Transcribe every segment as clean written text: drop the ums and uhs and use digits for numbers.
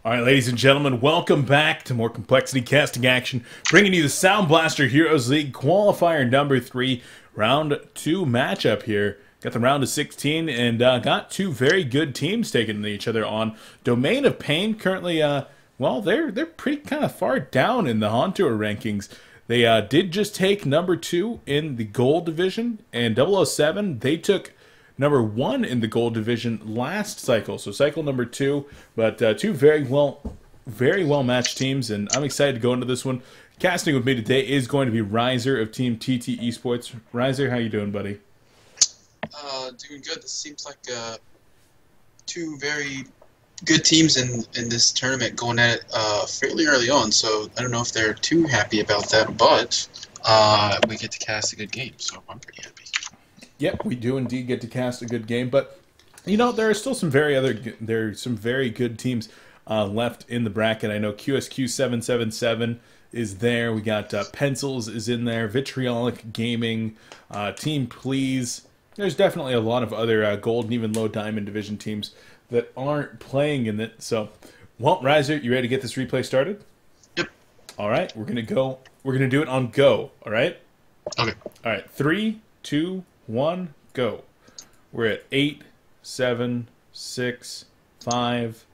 All right, ladies and gentlemen, welcome back to more complexity casting action, bringing you the Sound Blaster Heroes League qualifier number 3, round 2 matchup here. Got the round of 16 and got two very good teams taking each other on. Domain of Pain currently, well, they're pretty kind of far down in the HoN Tour rankings. They did just take number 2 in the Gold division, and oo7, they took number 1 in the Gold division last cycle, so cycle number 2. But two very well matched teams, and I'm excited to go into this one. Casting with me today is going to be Riser of Team TT Esports. Riser, how you doing, buddy? Doing good. This seems like two very good teams in this tournament going at it fairly early on, so I don't know if they're too happy about that, but we get to cast a good game, so I'm pretty happy. Yep, we do indeed get to cast a good game, but you know there are still some very good teams left in the bracket. I know QSQ777 is there. We got Pencils is in there. Vitriolic Gaming, Team Please. There's definitely a lot of other gold and even low diamond division teams that aren't playing in it. So, well, Riser, you ready to get this replay started? Yep. All right, we're gonna go. We're gonna do it on go. All right. Okay. All right. 3, 2, 1, go. We're at 8, 7, 6, 5,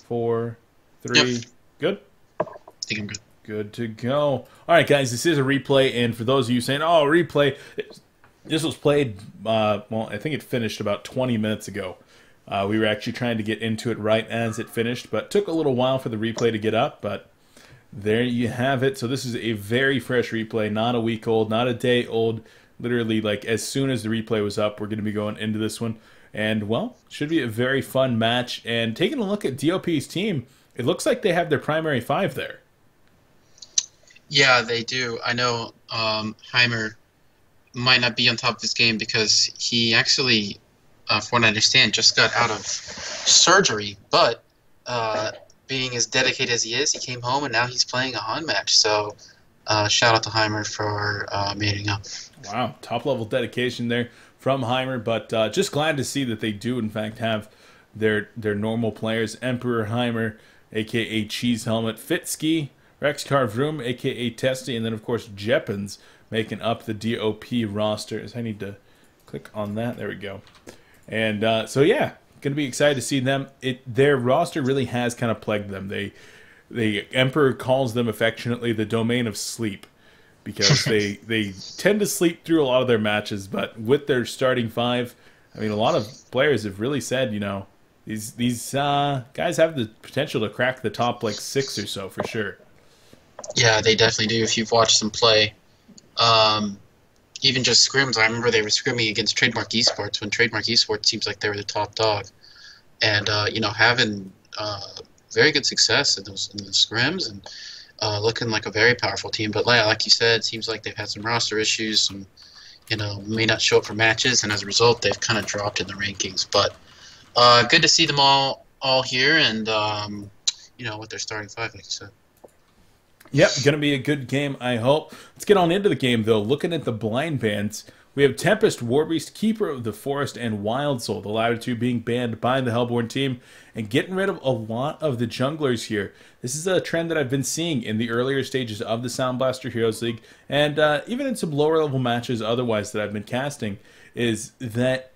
4, 3. Yep. Good? I think I'm good. Good to go. All right, guys, this is a replay, and for those of you saying, oh, replay, this was played, well, I think it finished about 20 minutes ago. We were actually trying to get into it right as it finished, but took a little while for the replay to get up, but there you have it. So this is a very fresh replay, not a week old, not a day old. Literally, like, as soon as the replay was up, we're going to be going into this one. And, well, should be a very fun match. And taking a look at DoP's team, it looks like they have their primary 5 there. Yeah, they do. I know Heimer might not be on top of his game because he actually, from what I understand, just got out of surgery. But being as dedicated as he is, he came home and now he's playing a HoN match. So shout out to Heimer for mating up. Wow, top-level dedication there from Heimer, but just glad to see that they do, in fact, have their normal players. Emperor Heimer, a.k.a. Cheese Helmet, Fitski, Rex Carved Room, a.k.a. Testy, and then, of course, Jeppins making up the DoP roster. I need to click on that. There we go. And so, yeah, going to be excited to see them. Their roster really has kind of plagued them. The Emperor calls them affectionately the domain of sleep, because they tend to sleep through a lot of their matches, but with their starting 5, I mean, a lot of players have really said, you know, these guys have the potential to crack the top, like, 6 or so, for sure. Yeah, they definitely do if you've watched them play. Even just scrims, I remember they were scrimming against Trademark Esports when Trademark Esports seems like they were the top dog. And, you know, having very good success in those scrims and looking like a very powerful team. But like you said, it seems like they've had some roster issues, some, you know, may not show up for matches, and as a result, they've kind of dropped in the rankings. But good to see them all here, and you know, with their starting 5, like you said. Yep, going to be a good game, I hope. Let's get on into the game, though. Looking at the blind bans, we have Tempest, Warbeast, Keeper of the Forest, and Wild Soul, the latter two being banned by the Hellborn team, and getting rid of a lot of the junglers here. This is a trend that I've been seeing in the earlier stages of the Sound Blaster Heroes League, and even in some lower-level matches otherwise that I've been casting, is that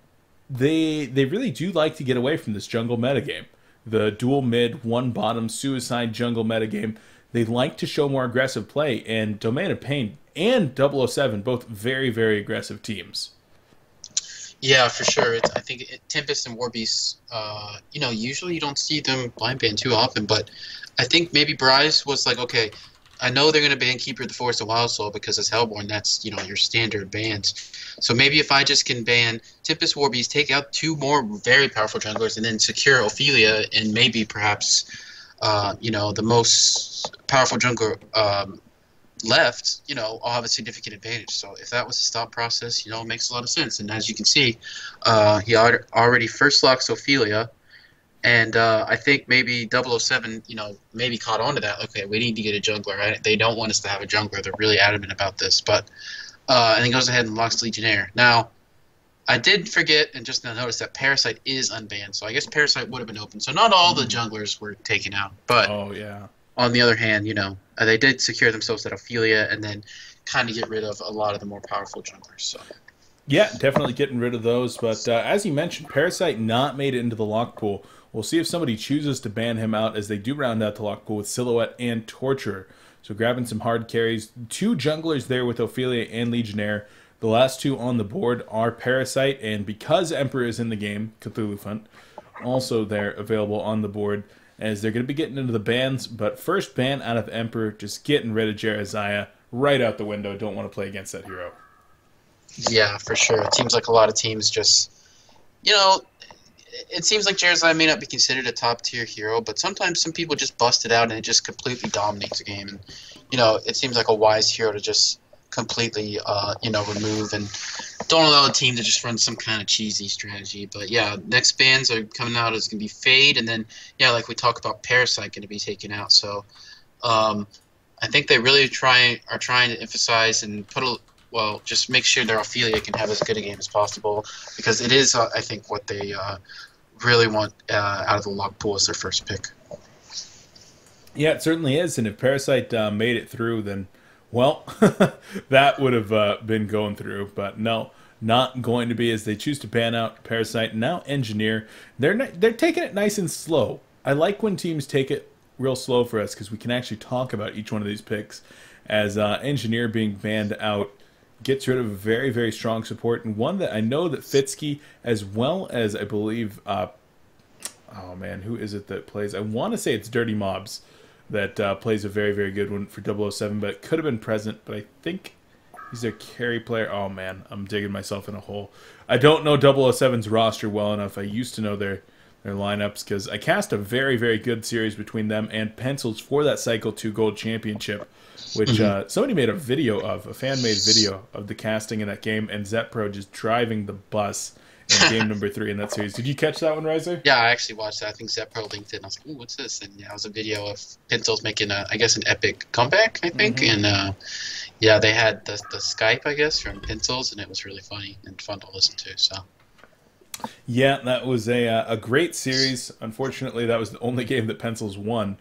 they really do like to get away from this jungle metagame. The dual mid, one bottom, suicide jungle metagame. They like to show more aggressive play, and Domain of Pain and oo7, both very, very aggressive teams. Yeah, for sure. I think Tempest and Warbeast, you know, usually you don't see them blind ban too often, but I think maybe Bryce was like, okay, I know they're going to ban Keeper of the Forest and Wild Soul because it's Hellborn. That's, you know, your standard bans. So maybe if I just can ban Tempest, Warbeast, take out 2 more very powerful junglers, and then secure Ophelia and maybe perhaps, you know, the most powerful jungler left, you know, I'll have a significant advantage. So if that was his thought process, you know, it makes a lot of sense. And as you can see, he already first locks Ophelia, and I think maybe oo7, you know, maybe caught on to that. Okay, we need to get a jungler. Right? They don't want us to have a jungler. They're really adamant about this. But and he goes ahead and locks Legionnaire. Now, I did forget and just now noticed that Parasite is unbanned, so I guess Parasite would have been open. So not all the junglers were taken out, but Oh yeah. on the other hand, they did secure themselves at Ophelia and then kind of get rid of a lot of the more powerful junglers. So Yeah, definitely getting rid of those. But as you mentioned, Parasite not made it into the lock pool. We'll see if somebody chooses to ban him out as they do round out the lock pool with Silhouette and Torturer. So grabbing some hard carries. Two junglers there with Ophelia and Legionnaire. The last two on the board are Parasite, and because Emperor is in the game, Cthulhu also there available on the board as they're going to be getting into the bans. But first ban out of Emperor, just getting rid of Jeraziah right out the window. Don't want to play against that hero. yeah, for sure. It seems like a lot of teams just, you know, it seems like Jeraziah may not be considered a top tier hero, but sometimes some people just bust it out and it just completely dominates a game. And it seems like a wise hero to just completely, remove and don't allow a team to just run some kind of cheesy strategy. But yeah, next bans are coming out is going to be Fade, and then like we talked about, Parasite going to be taken out. So I think they really are trying to emphasize and just make sure their Ophelia can have as good a game as possible, because it is, I think, what they really want out of the lock pool as their first pick. Yeah, it certainly is. And if Parasite made it through, then, well, that would have been going through. But no, not going to be, as they choose to ban out Parasite. Now Engineer. They're taking it nice and slow. I like when teams take it real slow for us because we can actually talk about each one of these picks. As Engineer being banned out gets rid of a very, very strong support, and one that I know that Fitsky, as well as I believe, oh man, who is it that plays? I want to say it's Dirty Mobs that plays a very, very good one for 007, but it could have been present, but I think he's their carry player. Oh man, I'm digging myself in a hole. I don't know 007's roster well enough. I used to know their lineups because I cast a very, very good series between them and Pencils for that Cycle 2 Gold Championship, which somebody made a fan-made video of the casting in that game, and ZetPro just driving the bus in game number 3 in that series. Did you catch that one, Riser? Yeah, I actually watched that. I think ZetPro linked it, and I was like, ooh, what's this? And yeah, it was a video of Pencils making, an epic comeback, I think. And they had the Skype, I guess, from Pencils, and it was really funny and fun to listen to. So. Yeah, that was a great series. Unfortunately, that was the only game that Pencils won.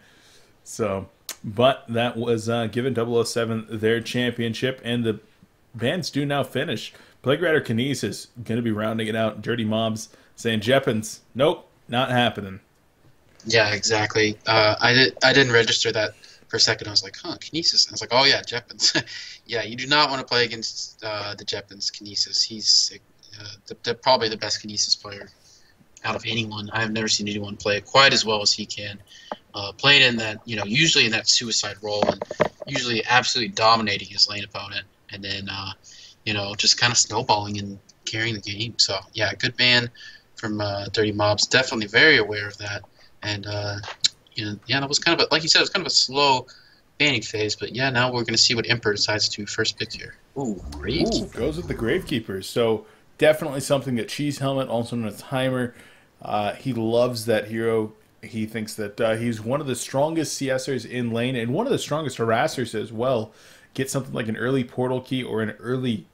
So, but that was given 007 their championship, and the bans do now finish. Plague Rider Kines is going to be rounding it out. Dirty Mobs saying Jeppins, nope, not happening. Yeah, exactly. I didn't register that for a second. I was like, Kinesis. And I was like, oh yeah, Jeppins. Yeah, you do not want to play against the Jeppins Kinesis. He's probably the best Kinesis player out of anyone. I've never seen anyone play it quite as well as he can. Playing in that, usually in that suicide role, and usually absolutely dominating his lane opponent, and then, just kind of snowballing and carrying the game. So, yeah, good ban from Dirty Mobs. Definitely very aware of that. And, that was kind of, like you said, it was kind of a slow banning phase. But, yeah, now we're going to see what Emperor decides to first pick here. Ooh, Gravekeeper. Ooh, goes with the Gravekeeper. So, definitely something that Cheese Helmet, also known as Heimer, he loves that hero. He thinks that he's one of the strongest CSers in lane and one of the strongest harassers as well. Get something like an early portal key or an early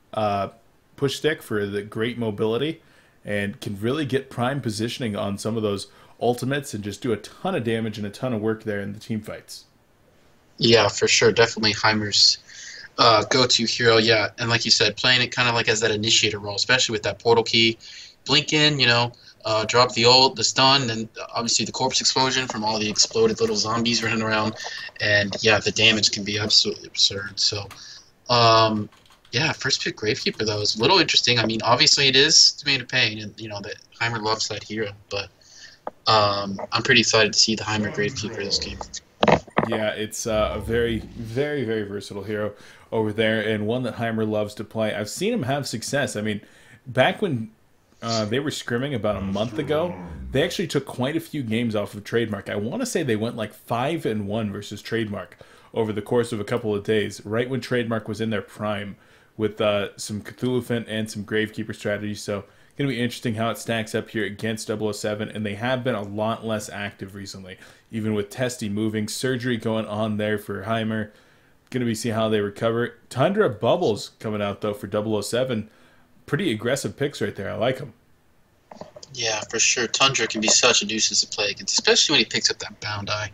push stick for the great mobility, and can really get prime positioning on some of those ultimates and just do a ton of damage and a ton of work there in the team fights. Yeah, for sure. Definitely Heimer's go-to hero. Yeah, and like you said, playing it kind of like as that initiator role, especially with that portal key. Blink in, drop the ult, the stun, and obviously the corpse explosion from all the exploded little zombies running around. And yeah, the damage can be absolutely absurd. So, first pick Gravekeeper, though, is a little interesting. I mean, obviously it is Domain of Pain, and, that Heimer loves that hero. But I'm pretty excited to see the Heimer Gravekeeper this game. Yeah, it's a very, very, very versatile hero over there, and one that Heimer loves to play. I've seen him have success. I mean, back when they were scrimming about a month ago, they actually took quite a few games off of Trademark. I want to say they went like 5-1 versus Trademark over the course of a couple of days, right when Trademark was in their prime, with some Cthulhu and some Gravekeeper strategies. So going to be interesting how it stacks up here against 007, and they have been a lot less active recently, even with Testy moving, surgery going on there for Heimer. Going to be see how they recover. Tundra Bubbles coming out, though, for 007. pretty aggressive picks right there. I like them. Yeah, for sure. Tundra can be such a nuisance to play against, especially when he picks up that Bound Eye.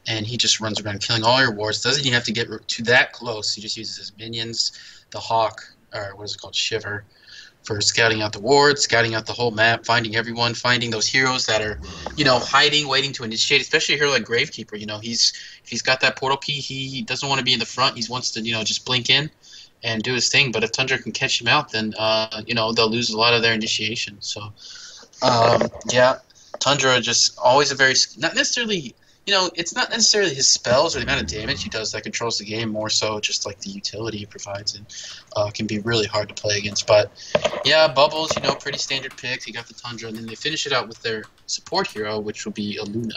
And he just runs around killing all your wards. Doesn't even have to get to that close. He just uses his minions, the Hawk, or what is it called, Shiver, for scouting out the wards, scouting out the whole map, finding everyone, finding those heroes that are, hiding, waiting to initiate, especially a hero like Gravekeeper. If he's got that portal key, he doesn't want to be in the front. He wants to, just blink in and do his thing. But if Tundra can catch him out, then, they'll lose a lot of their initiation. So, yeah, Tundra just always a very, not necessarily... it's not necessarily his spells or the amount of damage he does that controls the game, more so just like the utility he provides, and can be really hard to play against. But yeah, Bubbles, pretty standard picks. He got the Tundra, and then they finish it out with their support hero, which will be Aluna.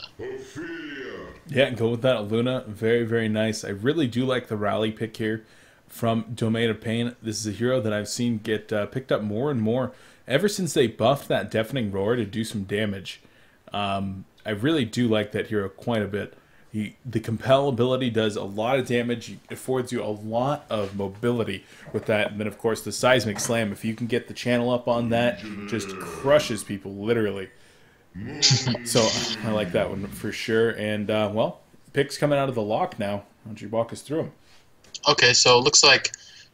Yeah, go with that, Aluna. Very, very nice. I really do like the rally pick here from Domain of Pain. This is a hero that I've seen get picked up more and more ever since they buffed that Deafening Roar to do some damage. I really do like that hero quite a bit. The Compel ability does a lot of damage. It affords you a lot of mobility with that. And then, of course, the Seismic Slam, if you can get the channel up on that, just crushes people, literally. So I like that one for sure. And, well, picks coming out of the lock now. Why don't you walk us through them? Okay, so it looks like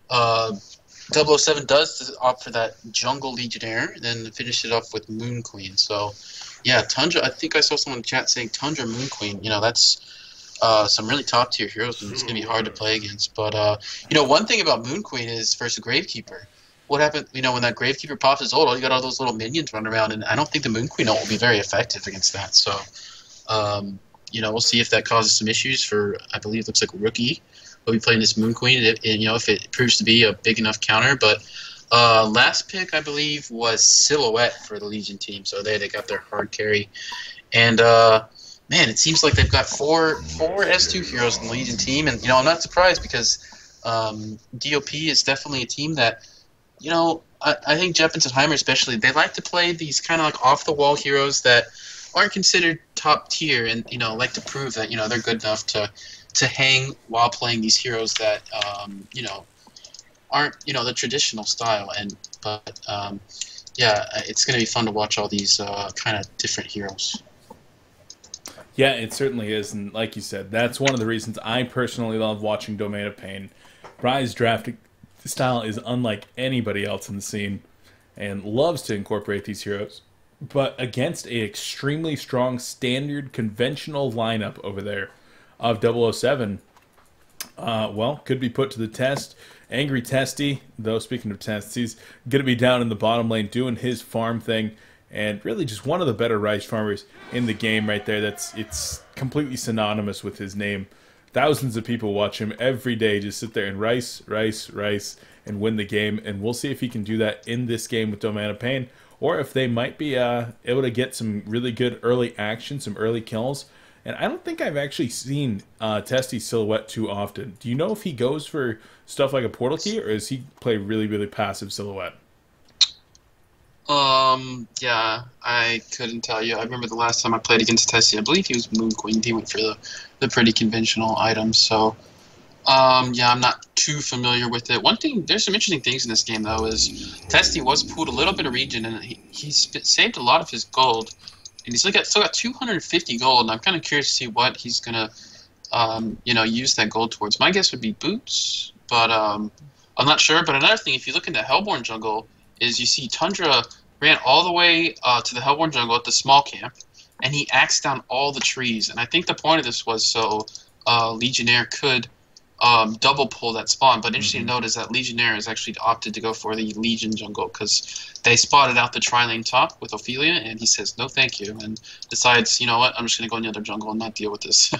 007 does opt for that Jungle Legionnaire, and then finish it off with Moon Queen. So... yeah, Tundra, I think I saw someone in the chat saying Tundra Moon Queen. That's some really top-tier heroes, and it's going to be hard to play against. But, one thing about Moon Queen is versus Gravekeeper. What happened, when that Gravekeeper pops his ult, you got all those little minions running around, and I don't think the Moon Queen ult will be very effective against that. So, we'll see if that causes some issues for, I believe it looks like Rookie will be playing this Moon Queen, and, if it proves to be a big enough counter. But... last pick, I believe, was Silhouette for the Legion team. So they got their hard carry. And, man, it seems like they've got four S2 heroes in the Legion team. And, I'm not surprised because DoP is definitely a team that, I think Jeppens and Heimer especially, they like to play these kind of like off-the-wall heroes that aren't considered top tier and, like to prove that, they're good enough to hang while playing these heroes that, aren't the traditional style, but it's going to be fun to watch all these kind of different heroes. Yeah, it certainly is, and like you said, that's one of the reasons I personally love watching Domain of Pain. Bri's drafting style is unlike anybody else in the scene, and loves to incorporate these heroes, but against a extremely strong standard conventional lineup over there of 007, could be put to the test. Angry Testy, though, speaking of tests, he's going to be down in the bottom lane doing his farm thing, and really just one of the better rice farmers in the game right there. It's completely synonymous with his name. Thousands of people watch him every day, just sit there and rice, and win the game, and we'll see if he can do that in this game with Domain of Pain, or if they might be able to get some really good early action, some early kills. And I don't think I've actually seen Testy Silhouette too often. Do you know if he goes for stuff like a portal key, or does he play really, really passive Silhouette? Yeah, I couldn't tell you. I remember the last time I played against Testy, I believe he was Moon Queen. He went for the pretty conventional items. So, I'm not too familiar with it. One thing, there's some interesting things in this game, though, is Testy was pulled a little bit of regen, and he saved a lot of his gold. And he's still got 250 gold, and I'm kind of curious to see what he's going to, use that gold towards. My guess would be boots, but I'm not sure. But another thing, if you look in the Hellborn jungle, is you see Tundra ran all the way to the Hellborn jungle at the small camp, and he axed down all the trees. And I think the point of this was so Legionnaire could double pull that spawn. But interesting to note is that Legionnaire has actually opted to go for the Legion jungle because they spotted out the tri-lane top with Ophelia, and he says no thank you, and decides, you know what, I'm just going to go in the other jungle and not deal with this.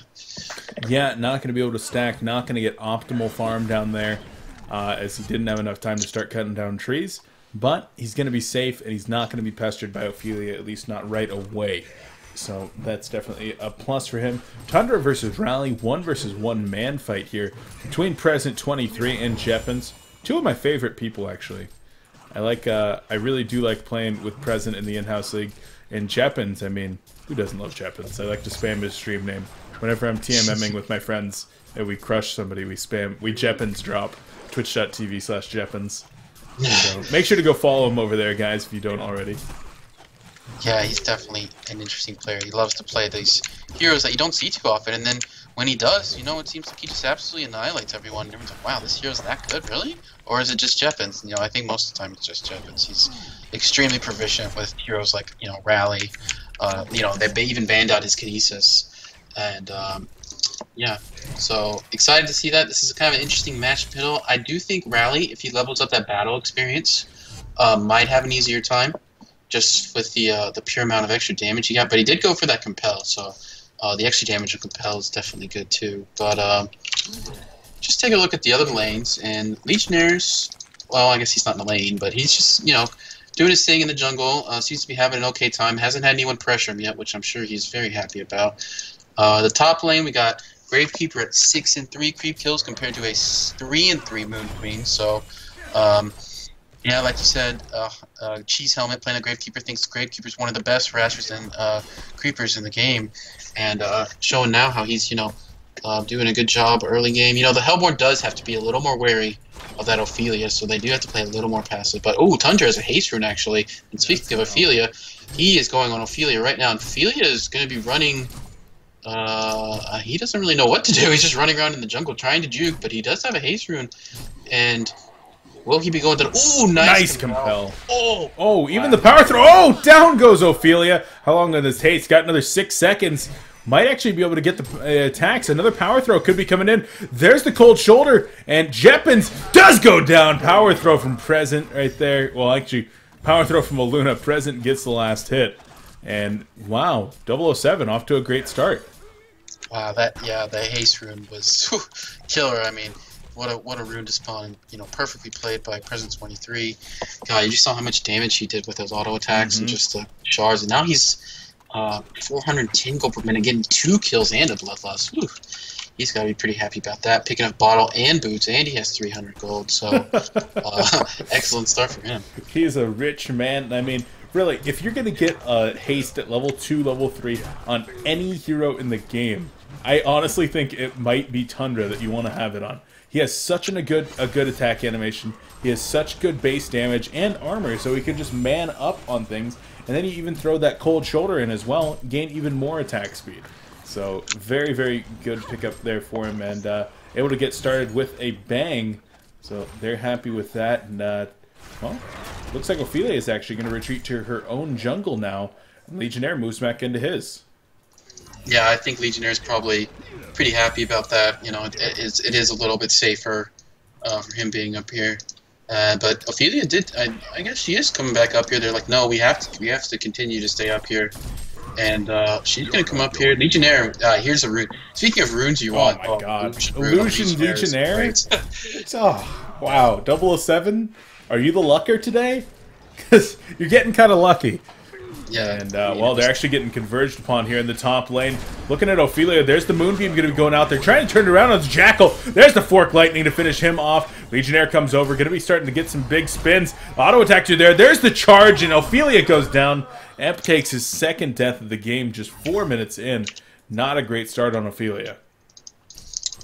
Yeah, not going to be able to stack, not going to get optimal farm down there, as he didn't have enough time to start cutting down trees. But he's going to be safe, and he's not going to be pestered by Ophelia, at least not right away. So that's definitely a plus for him. Tundra versus Rally, 1 versus 1 man fight here between Present 23 and Jeppens. Two of my favorite people, actually. I really do like playing with Present in the in-house league. And Jeppens, I mean, who doesn't love Jeppens? I like to spam his stream name. Whenever I'm TMMing with my friends and we crush somebody, we Jeppens drop. Twitch.tv/Jeppens. So make sure to go follow him over there, guys, if you don't already. Yeah, he's definitely an interesting player. He loves to play these heroes that you don't see too often, and then when he does, you know, it seems like he just absolutely annihilates everyone. Everyone's like, wow, this hero's that good, really? Or is it just Jeppins? You know, I think most of the time it's just Jeppins. He's extremely proficient with heroes like, you know, Rally. You know, they even banned out his Kinesis. And, yeah, so excited to see that. This is kind of an interesting match piddle. I do think Rally, if he levels up that battle experience, might have an easier time, just with the pure amount of extra damage he got. But he did go for that Compel, so the extra damage of Compel is definitely good too. But just take a look at the other lanes, and Legionnaires, well, I guess he's not in the lane, but he's just, you know, doing his thing in the jungle. Seems to be having an okay time. Hasn't had anyone pressure him yet, which I'm sure he's very happy about. The top lane, we got Gravekeeper at 6-3 creep kills compared to a 3-3 Moon Queen. So, yeah, like you said, Cheese Helmet playing a Gravekeeper thinks Gravekeeper's one of the best harassers and creepers in the game, and showing now how he's, you know, doing a good job early game. You know, the Hellborn does have to be a little more wary of that Ophelia, so they do have to play a little more passive. But, ooh, Tundra has a haste rune, actually. And speaking of Ophelia, he is going on Ophelia right now. And Ophelia is going to be running... he doesn't really know what to do. He's just running around in the jungle trying to juke, but he does have a haste rune. And will he be going to... Ooh, nice Compel. Oh, even the power throw. Oh, down goes Ophelia. How long on this haste? Got another 6 seconds. Might actually be able to get the attacks. Another power throw could be coming in. There's the cold shoulder, and Jeppins does go down. Power throw from Present right there. Well, actually, power throw from Aluna. Present gets the last hit. And wow, oo7 off to a great start. Wow, the haste rune was killer. I mean, what a rune to spawn. You know, perfectly played by Present 23. God, you just saw how much damage he did with those auto attacks and just the shards. And now he's 410 gold per minute, getting 2 kills and a bloodlust. Whew. He's got to be pretty happy about that. Picking up bottle and boots, and he has 300 gold. So, excellent start for him. He's a rich man. I mean, really, if you're going to get a haste at level 2, level 3 on any hero in the game, I honestly think it might be Tundra that you want to have it on. He has such a good attack animation. He has such good base damage and armor, so he can just man up on things. And then you even throw that cold shoulder in as well, gain even more attack speed. So very, very good pickup there for him, and able to get started with a bang. So they're happy with that. And well, looks like Ophelia is actually going to retreat to her own jungle now. And Legionnaire moves back into his. Yeah, I think Legionnaire is probably pretty happy about that. You know, it is a little bit safer for him being up here. But Ophelia did. I guess she is coming back up here. They're like, no, we have to continue to stay up here, and she's gonna come up here. Legionnaire. Here's a rune. Speaking of runes, you want? Oh my God, Illusion Legionnaire. Oh wow, oo7. Are you the lucker today? Because you're getting kind of lucky. Yeah. And, well, they're actually getting converged upon here in the top lane. Looking at Ophelia, there's the Moonbeam going to be going out there, trying to turn it around on the Jackal. There's the Fork Lightning to finish him off. Legionnaire comes over, going to be starting to get some big spins. Auto attacks are there. There's the charge, and Ophelia goes down. Emp takes his second death of the game just 4 minutes in. Not a great start on Ophelia.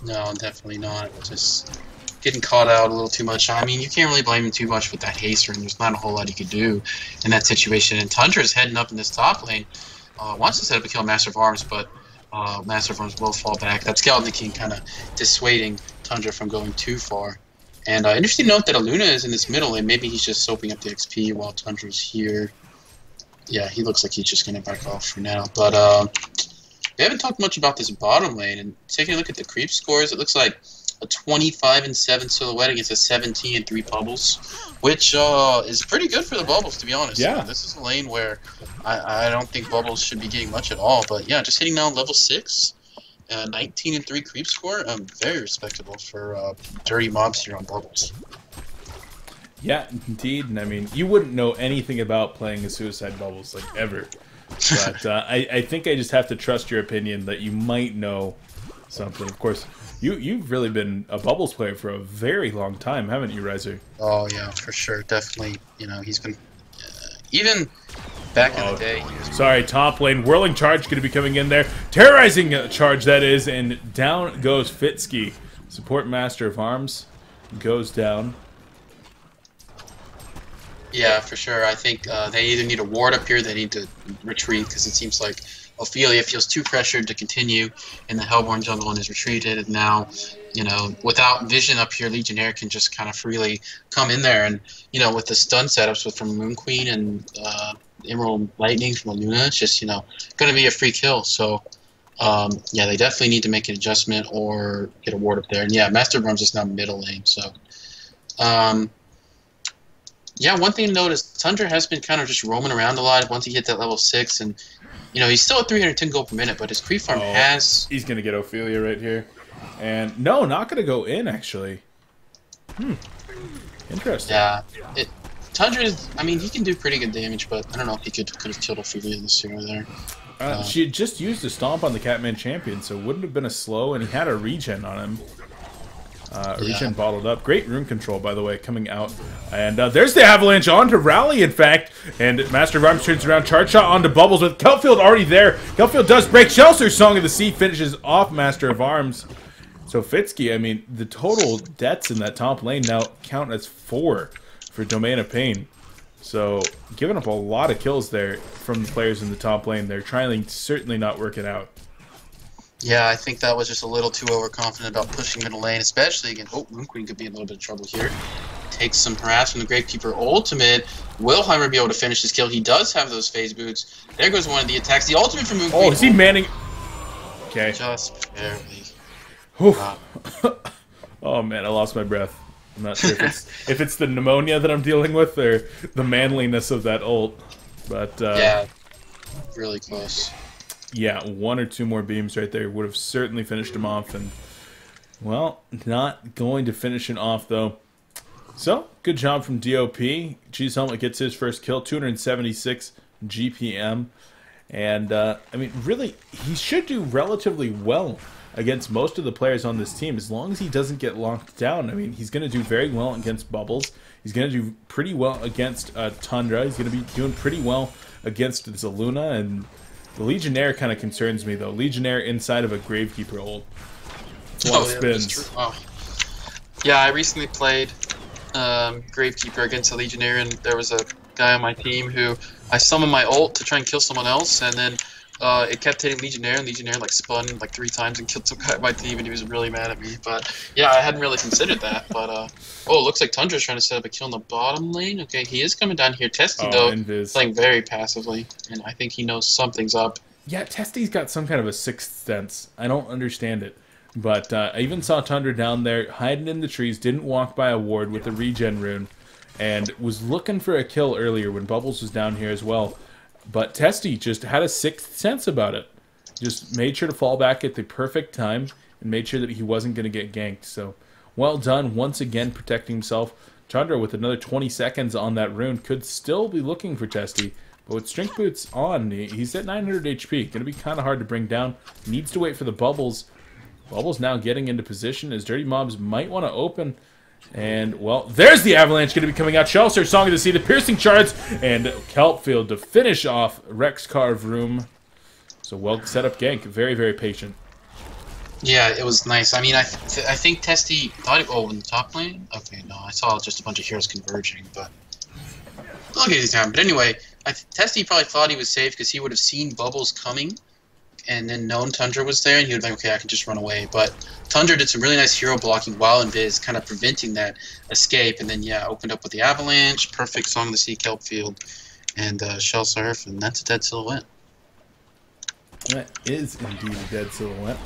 No, definitely not. Just getting caught out a little too much. I mean, you can't really blame him too much with that haste ring. There's not a whole lot he could do in that situation. And Tundra's heading up in this top lane. Wants to set up a kill Master of Arms, but Master of Arms will fall back. That Skeleton King kind of dissuading Tundra from going too far. And interesting to note that Aluna is in this middle lane. Maybe he's just soaping up the XP while Tundra's here. Yeah, he looks like he's just going to back off for now. But we haven't talked much about this bottom lane. And taking a look at the creep scores, it looks like a 25-7 silhouette against a 17-3 bubbles, which is pretty good for the bubbles, to be honest. Yeah. This is a lane where I don't think bubbles should be getting much at all. But yeah, just hitting down level 6, 19-3 creep score, very respectable for dirty mobs here on bubbles. Yeah, indeed. And I mean, you wouldn't know anything about playing a Suicide Bubbles, like, ever. But I think I just have to trust your opinion that you might know something. Of course, you've really been a Bubbles player for a very long time, haven't you, Riser? Oh, yeah, for sure. Definitely, you know, he's been... even back in the day... Sorry, top lane. Whirling Charge going to be coming in there. Terrorizing Charge, that is. And down goes Fitsky. Support Master of Arms goes down. Yeah, for sure. I think they either need a ward up here, they need to retreat, because it seems like Ophelia feels too pressured to continue in the Hellborn jungle and is retreated. And now, you know, without vision up here, Legionnaire can just kind of freely come in there. And, you know, with the stun setups from Moon Queen and Emerald Lightning from Luna, it's just, you know, going to be a free kill. So, yeah, they definitely need to make an adjustment or get a ward up there. And, yeah, Master of Arms is now middle lane, so... yeah, one thing to note is Tundra has been kind of just roaming around a lot once he hit that level 6, and you know he's still at 310 gold per minute, but his creep farm has. He's gonna get Ophelia right here, and no, not gonna go in actually. Interesting. Yeah, Tundra is. I mean, he can do pretty good damage, but I don't know if he could have killed Ophelia this sooner there. She had just used a stomp on the Catman champion, so it wouldn't have been a slow, and he had a regen on him. Regen bottled up. Great rune control, by the way, coming out. And there's the avalanche onto Rally, in fact. And Master of Arms turns around. Charge shot onto Bubbles with Kelpfield already there. Kelpfield does break. Shelter, Song of the Sea finishes off Master of Arms. So Fitsky, I mean, the total deaths in that top lane now count as 4 for Domain of Pain. So giving up a lot of kills there from the players in the top lane. Their trialing certainly not working out. Yeah, I think that was just a little too overconfident about pushing middle lane, especially again. Oh, Moon Queen could be in a little bit of trouble here. Takes some harass from the Gravekeeper ultimate. Will Heimer be able to finish this kill? He does have those phase boots. There goes one of the attacks. The ultimate from Moon Queen. Oh, is he manning? Okay. Just barely. Oh man, I lost my breath. I'm not sure if it's the pneumonia that I'm dealing with or the manliness of that ult. But yeah, really close. Yeah, 1 or 2 more beams right there would have certainly finished him off, and well, not going to finish it off though. So, good job from DoP. Cheese Helmet gets his first kill, 276 GPM, and I mean, really, he should do relatively well against most of the players on this team, as long as he doesn't get locked down. I mean, he's going to do very well against Bubbles. He's going to do pretty well against Tundra. He's going to be doing pretty well against Zaluna, and the Legionnaire kind of concerns me, though. Legionnaire inside of a Gravekeeper ult. Spins. Yeah, I recently played Gravekeeper against a Legionnaire, and there was a guy on my team who I summoned my ult to try and kill someone else, and then it kept hitting Legionnaire, and Legionnaire like spun like 3 times and killed some guy on my team, and he was really mad at me. But yeah, I hadn't really considered that. But oh, it looks like Tundra's trying to set up a kill in the bottom lane. Okay, he is coming down here. Testy though, playing very passively, and I think he knows something's up. Yeah, Testy's got some kind of a sixth sense. I don't understand it. But I even saw Tundra down there hiding in the trees, didn't walk by a ward with the regen rune, and was looking for a kill earlier when Bubbles was down here as well. But Testy just had a sixth sense about it. Just made sure to fall back at the perfect time and made sure that he wasn't going to get ganked. So, well done, once again protecting himself. Tundra with another 20 seconds on that rune could still be looking for Testy. But with Strength Boots on, he's at 900 HP. Going to be kind of hard to bring down. Needs to wait for the Bubbles. Bubbles now getting into position as Dirty Mobs might want to open. And, well, there's the Avalanche going to be coming out. Shelter, Song of the Sea, the Piercing Shards, and Kelpfield to finish off Rex Carve Room. So, well set up gank. Very, very patient. Yeah, it was nice. I mean, I think Testy thought... Oh, in the top lane? Okay, no, I saw just a bunch of heroes converging, but... I'll give you time. But anyway, Testy probably thought he was safe because he would have seen Bubbles coming and then known Tundra was there, and he would be like, okay, I can just run away. But Tundra did some really nice hero blocking while in Viz, kind of preventing that escape, and then, yeah, opened up with the Avalanche, perfect Song of the Sea, Kelpfield, and Shell Surf, and that's a dead silhouette. That is indeed a dead silhouette.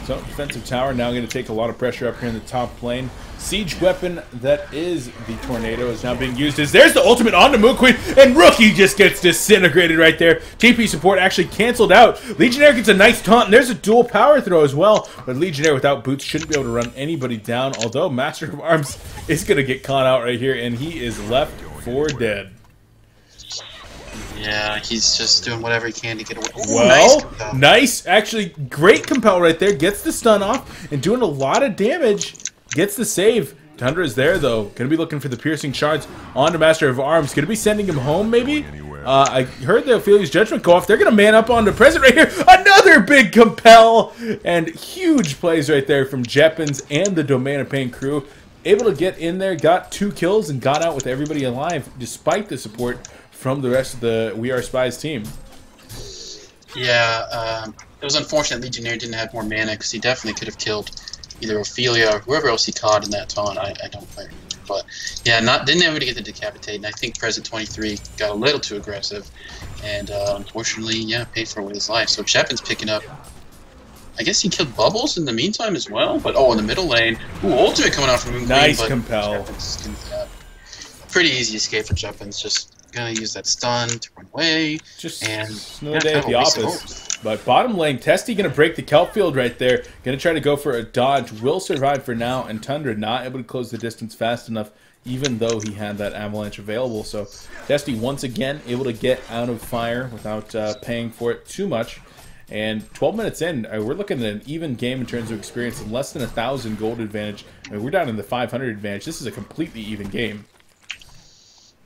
So, defensive tower now going to take a lot of pressure up here in the top lane. Siege weapon that is the Tornado is now being used. There's the ultimate onto Moon Queen, and Rookie just gets disintegrated right there. TP support actually canceled out. Legionnaire gets a nice taunt, and there's a dual power throw as well. But Legionnaire without boots shouldn't be able to run anybody down, although Master of Arms is going to get caught out right here, and he is left for dead. Yeah, he's just doing whatever he can to get away. Ooh, well, nice. Actually, great compel right there. Gets the stun off and doing a lot of damage. Gets the save. Tundra is there, though. Going to be looking for the piercing shards onto Master of Arms. Going to be sending him home, maybe? I heard the Ophelia's Judgment go off. They're going to man up onto Present right here. Another big compel. And huge plays right there from Jeppins and the Domain of Pain crew. able to get in there, got 2 kills, and got out with everybody alive, despite the support from the rest of the We Are Spies team. Yeah, it was unfortunate Legionnaire didn't have more mana, because he definitely could have killed either Ophelia or whoever else he caught in that taunt. I don't quite remember. But yeah, didn't ever get to decapitate, and I think Present 23 got a little too aggressive, and unfortunately, yeah, paid for it with his life. So Chapin's picking up. I guess he killed Bubbles in the meantime as well, but in the middle lane, ultimate coming out from Moon Nice Queen, compel. Pretty easy escape for Chapin's. Just gonna use that stun to run away, just and another day at the office. But bottom lane, Testy gonna break the kelp field right there. Gonna try to go for a dodge. Will survive for now, and Tundra not able to close the distance fast enough, even though he had that avalanche available. So Testy once again able to get out of fire without paying for it too much. And 12 minutes in, we're looking at an even game in terms of experience, and less than 1,000 gold advantage. I mean, we're down in the 500 advantage. This is a completely even game.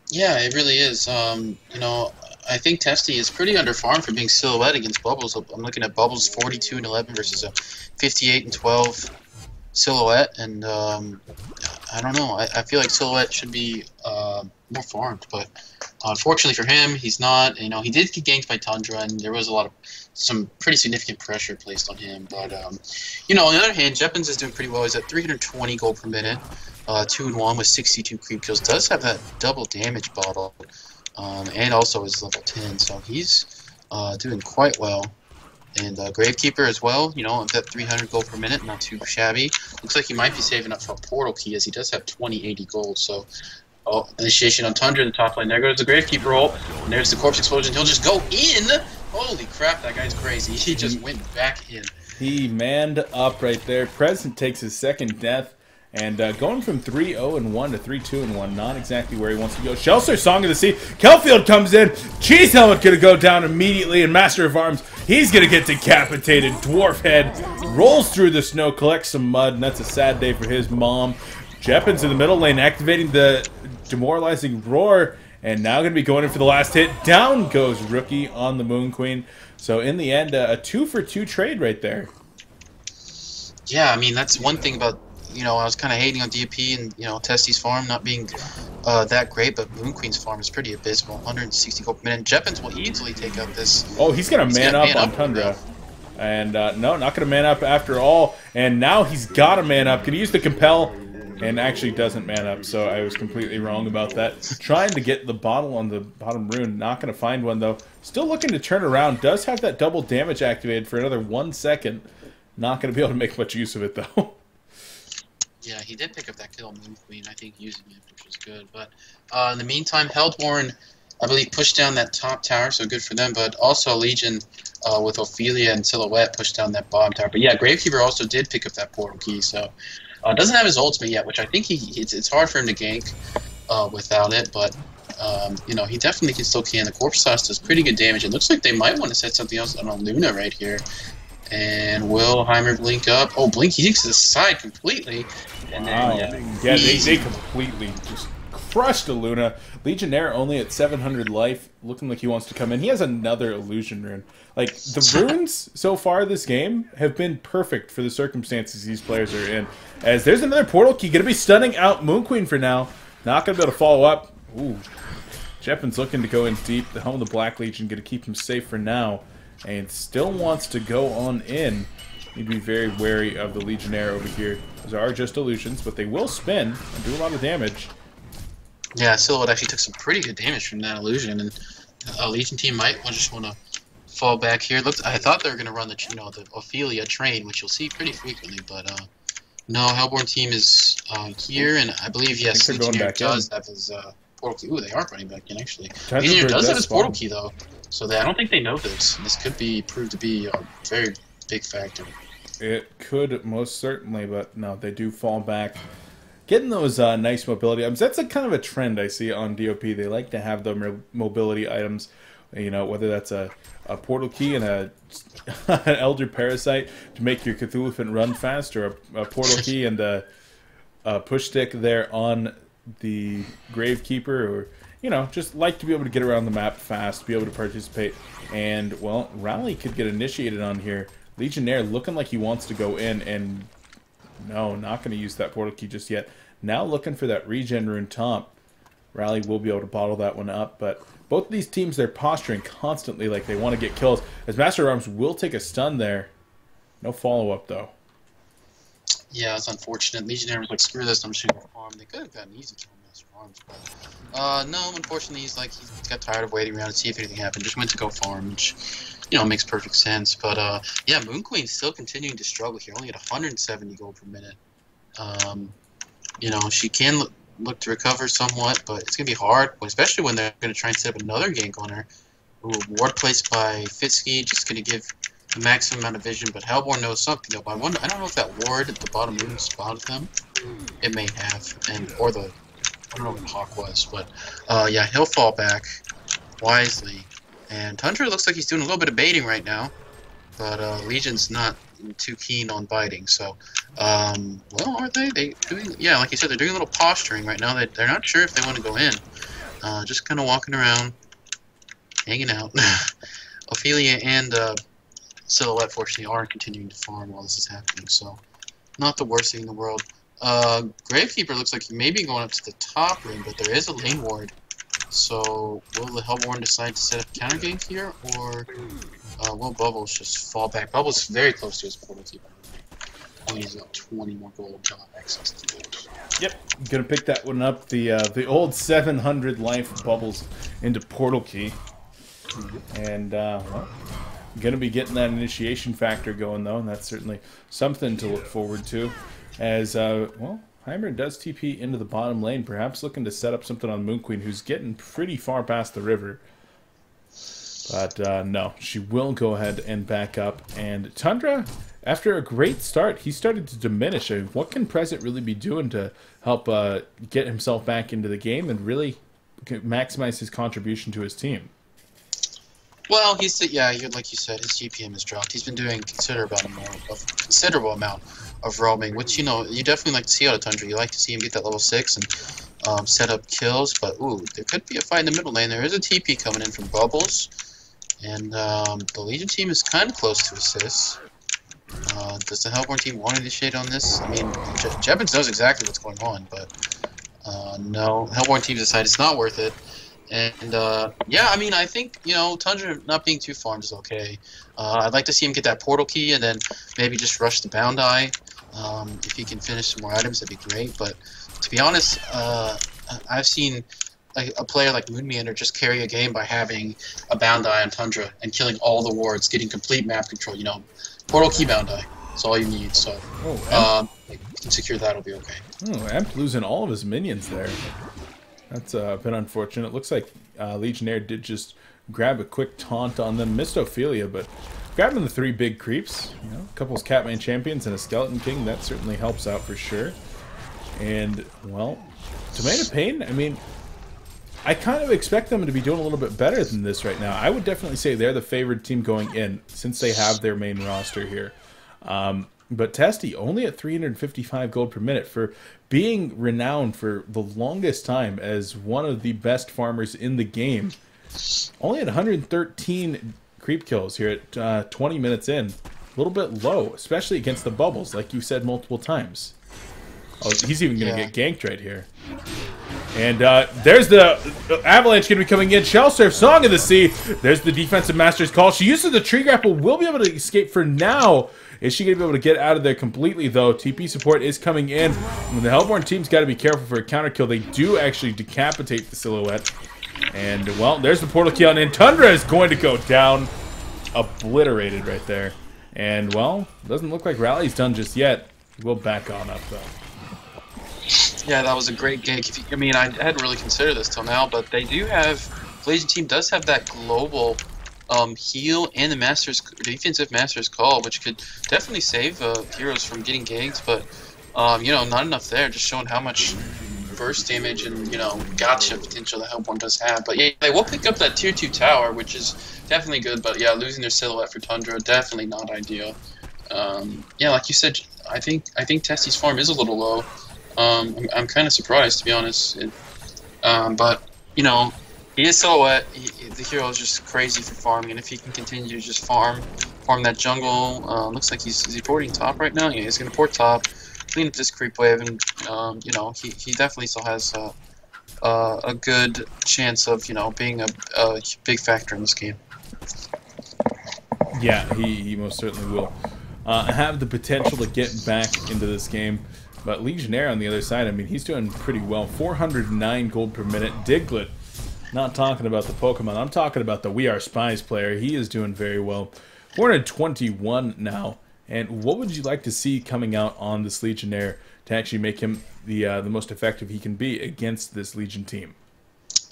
Yeah, it really is. You know, I think Testy is pretty underfarmed for being Silhouette against Bubbles. I'm looking at Bubbles 42 and 11 versus a 58 and 12 Silhouette, and I don't know. I feel like Silhouette should be more farmed, but unfortunately for him, he's not. You know, he did get ganked by Tundra, and there was some pretty significant pressure placed on him. But you know, on the other hand, Jeppins is doing pretty well. He's at 320 gold per minute. 2-1 with 62 creep kills. Does have that double damage bottle, and also is level 10, so he's doing quite well. And Gravekeeper as well, you know, at that 300 gold per minute, not too shabby. Looks like he might be saving up for a portal key, as he does have 2080 gold. So, initiation on Tundra in the top lane. There goes the Gravekeeper ult, and there's the corpse explosion. He'll just go in. Holy crap, that guy's crazy. He just went back in. He manned up right there. Present takes his second death. And going from 3-0-1 to 3-2-1, not exactly where he wants to go. Shelster, Song of the Sea. Kelfield comes in. Cheese Helmet going to go down immediately. And Master of Arms, he's going to get decapitated. Dwarf Head rolls through the snow, collects some mud, and that's a sad day for his mom. Jeppins in the middle lane, activating the demoralizing roar. And now going to be going in for the last hit. Down goes Rookie on the Moon Queen. So in the end, a 2-for-2 trade right there. Yeah, I mean, that's one thing about... You know, I was kind of hating on DoP and, you know, Testy's farm not being that great, but Moon Queen's farm is pretty abysmal. 160 gold per minute. Jeppins will easily take out this. Oh, he's going to man up on Tundra. And, no, not going to man up after all. And now he's got to man up. Can he use the compel? And actually doesn't man up, so I was completely wrong about that. Trying to get the bottle on the bottom rune. Not going to find one, though. Still looking to turn around. Does have that double damage activated for another 1 second. Not going to be able to make much use of it, though. Yeah, he did pick up that kill on Moon Queen, I think, using it, which was good. But in the meantime, Heldborn, I believe, pushed down that top tower, so good for them. But also Legion, with Ophelia and Silhouette, pushed down that bottom tower. But yeah, Gravekeeper also did pick up that portal key, so doesn't have his ultimate yet, which I think it's hard for him to gank without it. But you know, he definitely can. The Corpse Toss does pretty good damage. It looks like they might want to set something else on a Luna right here. And will Heimer blink up? Oh, blink! He takes to the side completely. And then, yeah, they completely just crushed the Luna. Legionnaire only at 700 life, looking like he wants to come in. He has another illusion rune. Like, the runes so far this game have been perfect for the circumstances these players are in. As there's another portal key, going to be stunning out Moon Queen for now. Not going to be able to follow up. Ooh, Jeppin's looking to go in deep. The Helm of the Black Legion going to keep him safe for now. And still wants to go on in. Need to be very wary of the Legionnaire over here. Those are just illusions, but they will spin and do a lot of damage. Yeah, Silhouette actually took some pretty good damage from that illusion, and Legion team might just want to fall back here. I thought they were going to run the Ophelia train, which you'll see pretty frequently, but no, Hellborn team is here, and I believe yes, Legionnaire does have his portal key. Ooh, they are running back in actually. Legionnaire does have his portal key though. So I don't think they know this. This could prove to be a very big factor. It could most certainly, but no, they do fall back. Getting those nice mobility items. That's a kind of a trend I see on DoP. They like to have the mobility items. You know, whether that's a portal key and an Elder Parasite to make your Cthulhu run fast, or a portal key and a push stick there on the Gravekeeper, or you know, just like to be able to get around the map fast, be able to participate. And, well, Rally could get initiated on here. Legionnaire looking like he wants to go in, and no, not going to use that portal key just yet. Now looking for that regen rune top. Rally will be able to bottle that one up, but both of these teams, they're posturing constantly like they want to get kills. As Master of Arms will take a stun there. No follow-up, though. Yeah, it's unfortunate. Legionnaire was like, screw this, I'm shooting for farm. They could have gotten easy kill on Master of Arms, but no, unfortunately, he's got tired of waiting around to see if anything happened. Just went to go farm, which, you know, makes perfect sense. But yeah, Moon Queen's still continuing to struggle here, only at 170 gold per minute. You know, she can look to recover somewhat, but it's going to be hard, especially when they're going to try and set up another gank on her. Ooh, ward placed by Fitski, just going to give the maximum amount of vision, but Hellborn knows something, though. But I don't know if that ward at the bottom moon spotted them. It may have, or I don't know what the Hawk was, but yeah, he'll fall back wisely. And Tundra looks like he's doing a little bit of baiting right now, but Legion's not too keen on biting, so well, are they doing, yeah, like you said, they're doing a little posturing right now. They're not sure if they want to go in, just kind of walking around, hanging out. Ophelia and Silhouette fortunately are continuing to farm while this is happening, so not the worst thing in the world. Gravekeeper looks like he may be going up to the top lane, but there is a lane ward, so will the Hellborn decide to set up a counter gank here, or will Bubbles just fall back? Bubbles is very close to his portal keeper. Only he's got 20 more gold to have access to gold. Yep, gonna pick that one up. The old 700 life Bubbles into portal key, and well, gonna be getting that initiation factor going though, and that's certainly something to look forward to. As well, Heimer does TP into the bottom lane, perhaps looking to set up something on Moon Queen, who's getting pretty far past the river. But no, she will go ahead and back up. And Tundra, after a great start, he started to diminish. I mean, what can Present really be doing to help get himself back into the game and really maximize his contribution to his team? Well, yeah, like you said, his GPM has dropped. He's been doing considerable amount of roaming, which, you know, you definitely like to see out of Tundra. You like to see him get that level 6 and set up kills, but ooh, there could be a fight in the middle lane. There is a TP coming in from Bubbles, and the Legion team is kind of close to assists. Does the Hellborn team want to initiate on this? I mean, Jebens knows exactly what's going on, but no, Hellborn team decided it's not worth it. And yeah, I mean, I think, you know, Tundra not being too farmed is okay. I'd like to see him get that portal key and then maybe just rush the Bound Eye. If he can finish some more items, that'd be great. But to be honest, I've seen a player like Moonmeander just carry a game by having a Bound Eye on Tundra and killing all the wards, getting complete map control. You know, portal key Bound Eye. That's all you need. So if you can secure that, it'll be okay. Oh, Amp losing all of his minions there. That's a bit unfortunate. Looks like Legionnaire did just grab a quick taunt on them. Missed Ophelia, but grabbing the 3 big creeps, you know, a couple of Catman champions and a Skeleton King, that certainly helps out for sure. And, well, Tomato Pain, I mean, I kind of expect them to be doing a little bit better than this right now. I would definitely say they're the favored team going in, since they have their main roster here. But Testy, only at 355 gold per minute, for being renowned for the longest time as one of the best farmers in the game. Only at 113 creep kills here at 20 minutes in. A little bit low, especially against the Bubbles, like you said multiple times. Oh, he's even going to get ganked right here. And there's the Avalanche going to be coming in. Shell Surf, Song of the Sea. There's the defensive master's call. She uses the tree grapple. Will be able to escape for now. Is she going to be able to get out of there completely, though? TP support is coming in. And the Hellborn team's got to be careful for a counter kill. They do actually decapitate the Silhouette. And, well, there's the portal kill. And Tundra is going to go down. Obliterated right there. And, well, doesn't look like Rally's done just yet. We'll back on up, though. Yeah, that was a great gank. I mean, I hadn't really considered this till now, but they do have, the Legion team does have that global heal and the defensive master's call, which could definitely save heroes from getting ganked, but you know, not enough there, just showing how much burst damage and, you know, gotcha potential that Hellborn does have. But yeah, they will pick up that tier 2 tower, which is definitely good, but yeah, losing their Silhouette for Tundra, definitely not ideal. Yeah, like you said, I think Testy's farm is a little low. I'm kind of surprised, to be honest. But, you know, he is Silhouette. The hero is just crazy for farming, and if he can continue to just farm that jungle, looks like is he porting top right now? Yeah, he's going to port top. clean up this creep wave, and you know, he definitely still has a good chance of, you know, being a big factor in this game. Yeah, he most certainly will have the potential to get back into this game. But Legionnaire on the other side, I mean, he's doing pretty well. 409 gold per minute. Diglett, not talking about the Pokemon. I'm talking about the We Are Spies player. He is doing very well. 421 now. And what would you like to see coming out on this Legionnaire to actually make him the most effective he can be against this Legion team?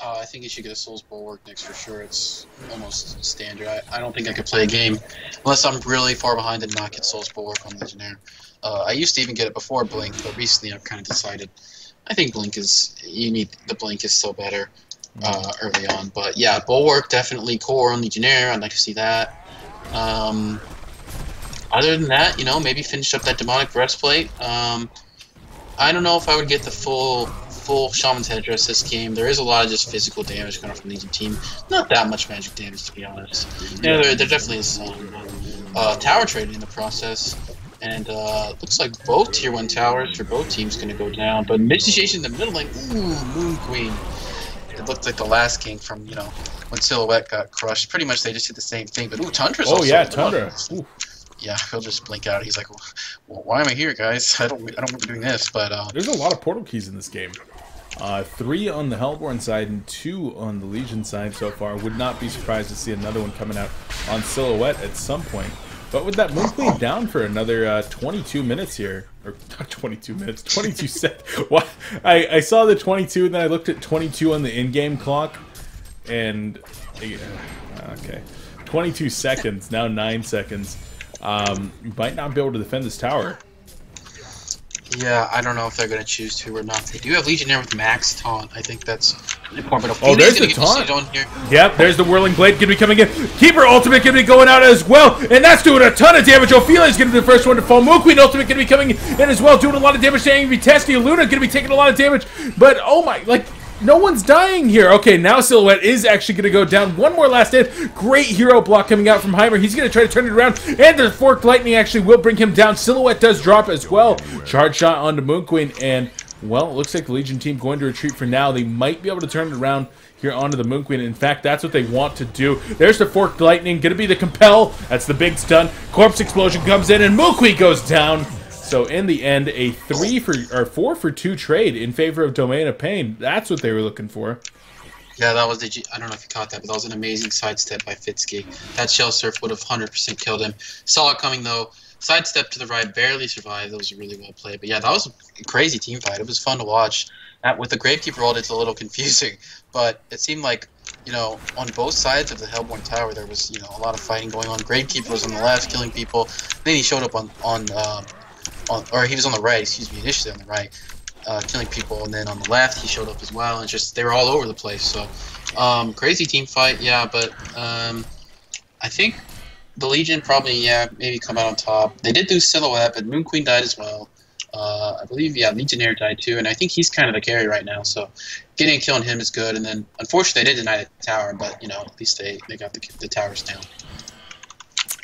I think he should get a Souls Bulwark next for sure. It's almost standard. I don't think I could play a game unless I'm really far behind and not get Souls Bulwark on Legionnaire. I used to even get it before Blink, but recently I've kind of decided I think Blink is, the Blink is still better early on. But yeah, Bulwark definitely core on Legionnaire. I'd like to see that. Other than that, you know, maybe finish up that Demonic Breastplate. I don't know if I would get the full Shaman's Headdress this game. There is a lot of just physical damage coming from the Legion team. Not that much magic damage, to be honest. Yeah, there definitely is some tower trading in the process. And looks like both Tier 1 towers for both teams going to go down. But Mystification in the middle lane, ooh, Moon Queen. It looked like the last king from, you know, when Silhouette got crushed. Pretty much they just did the same thing. But ooh, Tundra's also... Oh yeah, Tundra. Yeah, he'll just blink out. He's like, well, why am I here, guys? I don't remember doing this. But there's a lot of portal keys in this game. 3 on the Hellborn side and 2 on the Legion side so far. Would not be surprised to see another one coming out on Silhouette at some point. But with that Moon Queen down for another 22 minutes here, or not 22 minutes, 22 seconds. What? I saw the 22 and then I looked at 22 on the in-game clock, and okay, 22 seconds now, 9 seconds. You might not be able to defend this tower. Yeah, I don't know if they're going to choose to or not. They do have Legionnaire with max taunt. I think that's important. Oh, there's the taunt. Yep, there's the Whirling Blade going to be coming in. Keeper Ultimate going to be going out as well, and that's doing a ton of damage. Ophelia is going to be the first one to fall. Moon Queen Ultimate going to be coming in as well, doing a lot of damage to Angry Testy. Luna going to be taking a lot of damage, but oh my, like... no one's dying here. Okay, now Silhouette is actually going to go down. One more last hit. Great hero block coming out from Heimer. He's going to try to turn it around. And the Forked Lightning actually will bring him down. Silhouette does drop as well. Charge shot onto Moon Queen. And, well, it looks like the Legion team going to retreat for now. They might be able to turn it around here onto the Moon Queen. In fact, that's what they want to do. There's the Forked Lightning. Going to be the Compel. That's the big stun. Corpse Explosion comes in, and Moon Queen goes down. So in the end, a 4 for 2 trade in favor of Domain of Pain. That's what they were looking for. Yeah, that was I don't know if you caught that, but that was an amazing sidestep by Fitzky. That Shell Surf would have 100% killed him. Saw it coming though. Sidestep to the right, barely survived. That was really well played. But yeah, that was a crazy team fight. It was fun to watch. With the Gravekeeper ult, it's a little confusing, but it seemed like, you know, on both sides of the Hellborn Tower, there was, you know, a lot of fighting going on. Gravekeeper was on the left, killing people. Then he showed up or he was on the right, excuse me, initially on the right, killing people, and then on the left he showed up as well, and just they were all over the place. So crazy team fight, yeah, but I think the Legion probably, yeah, maybe come out on top. They did do Silhouette, but Moon Queen died as well. I believe, yeah, Legionnaire died too, and I think he's kind of the carry right now, so getting a kill on him is good. And then unfortunately they did deny the tower, but you know, at least they got the towers down.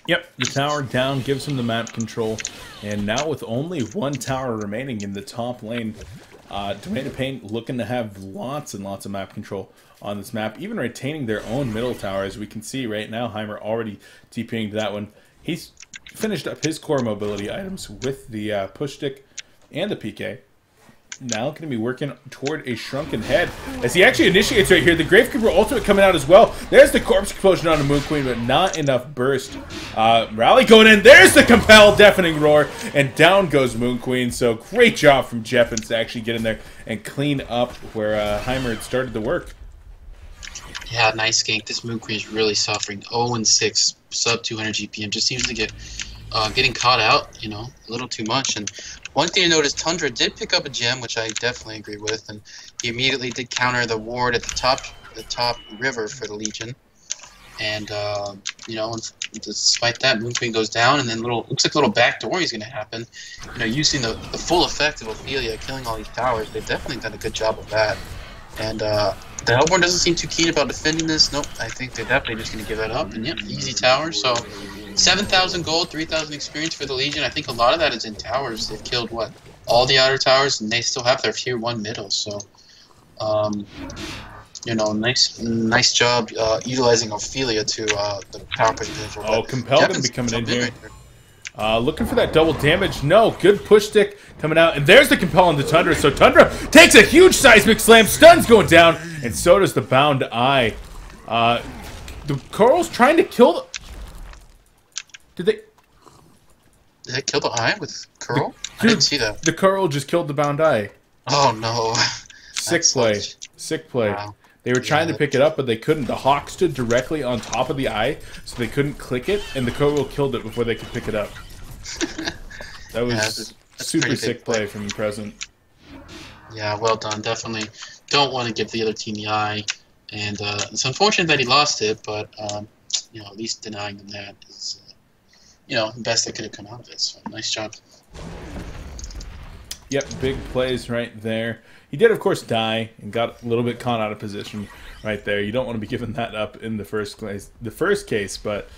Yep, the tower down gives him the map control, and now with only 1 tower remaining in the top lane, Domain of Pain looking to have lots and lots of map control on this map, even retaining their own middle tower, as we can see right now. Heimer already TPing to that one. He's finished up his core mobility items with the push stick and the PK. Now going to be working toward a Shrunken Head as he actually initiates right here. The Gravekeeper Ultimate coming out as well. There's the Corpse Explosion on the Moon Queen, but not enough burst. Rally going in. There's the Compel, Deafening Roar, and down goes Moon Queen. So great job from Jeppins to actually get in there and clean up where Heimer had started the work. Yeah, nice gank. This Moon Queen is really suffering. 0-6, sub 200 GPM. Just seems to get getting caught out, you know, a little too much. And one thing I noticed, Tundra did pick up a gem, which I definitely agree with, and he immediately did counter the ward at the top river for the Legion. And you know, despite that, Moon Queen goes down, and then looks like a little backdoor is going to happen. You know, using the full effect of Ophelia killing all these towers. They've definitely done a good job of that. And the Hellborn doesn't seem too keen about defending this. Nope, I think they're definitely just going to give that up. And yep, easy tower. So 7,000 gold, 3,000 experience for the Legion. I think a lot of that is in towers. They've killed, what, all the outer towers, and they still have their tier 1 middle. So, you know, nice job utilizing Ophelia to the power push potential. Oh, Compel gonna be coming in here. Looking for that double damage. No, good push stick coming out. And there's the Compel on the Tundra. So Tundra takes a huge seismic slam. Stun's going down. And so does the Bound Eye. The Coral's trying to kill the... Did they kill the Eye with Curl? I didn't see that. The Coral just killed the Bound Eye. Oh, no. Sick play. Sick play. Wow. They were trying to pick it up, but they couldn't. The Hawk stood directly on top of the Eye, so they couldn't click it, and the Coral killed it before they could pick it up. That was that's super sick play from the present. Yeah, well done. Definitely don't want to give the other team the Eye, and it's unfortunate that he lost it, but you know, at least denying them that is, you know, the best that could have come out of it. So nice job. Yep, big plays right there. He did, of course, die and got a little bit caught out of position right there. You don't want to be giving that up in the first case, but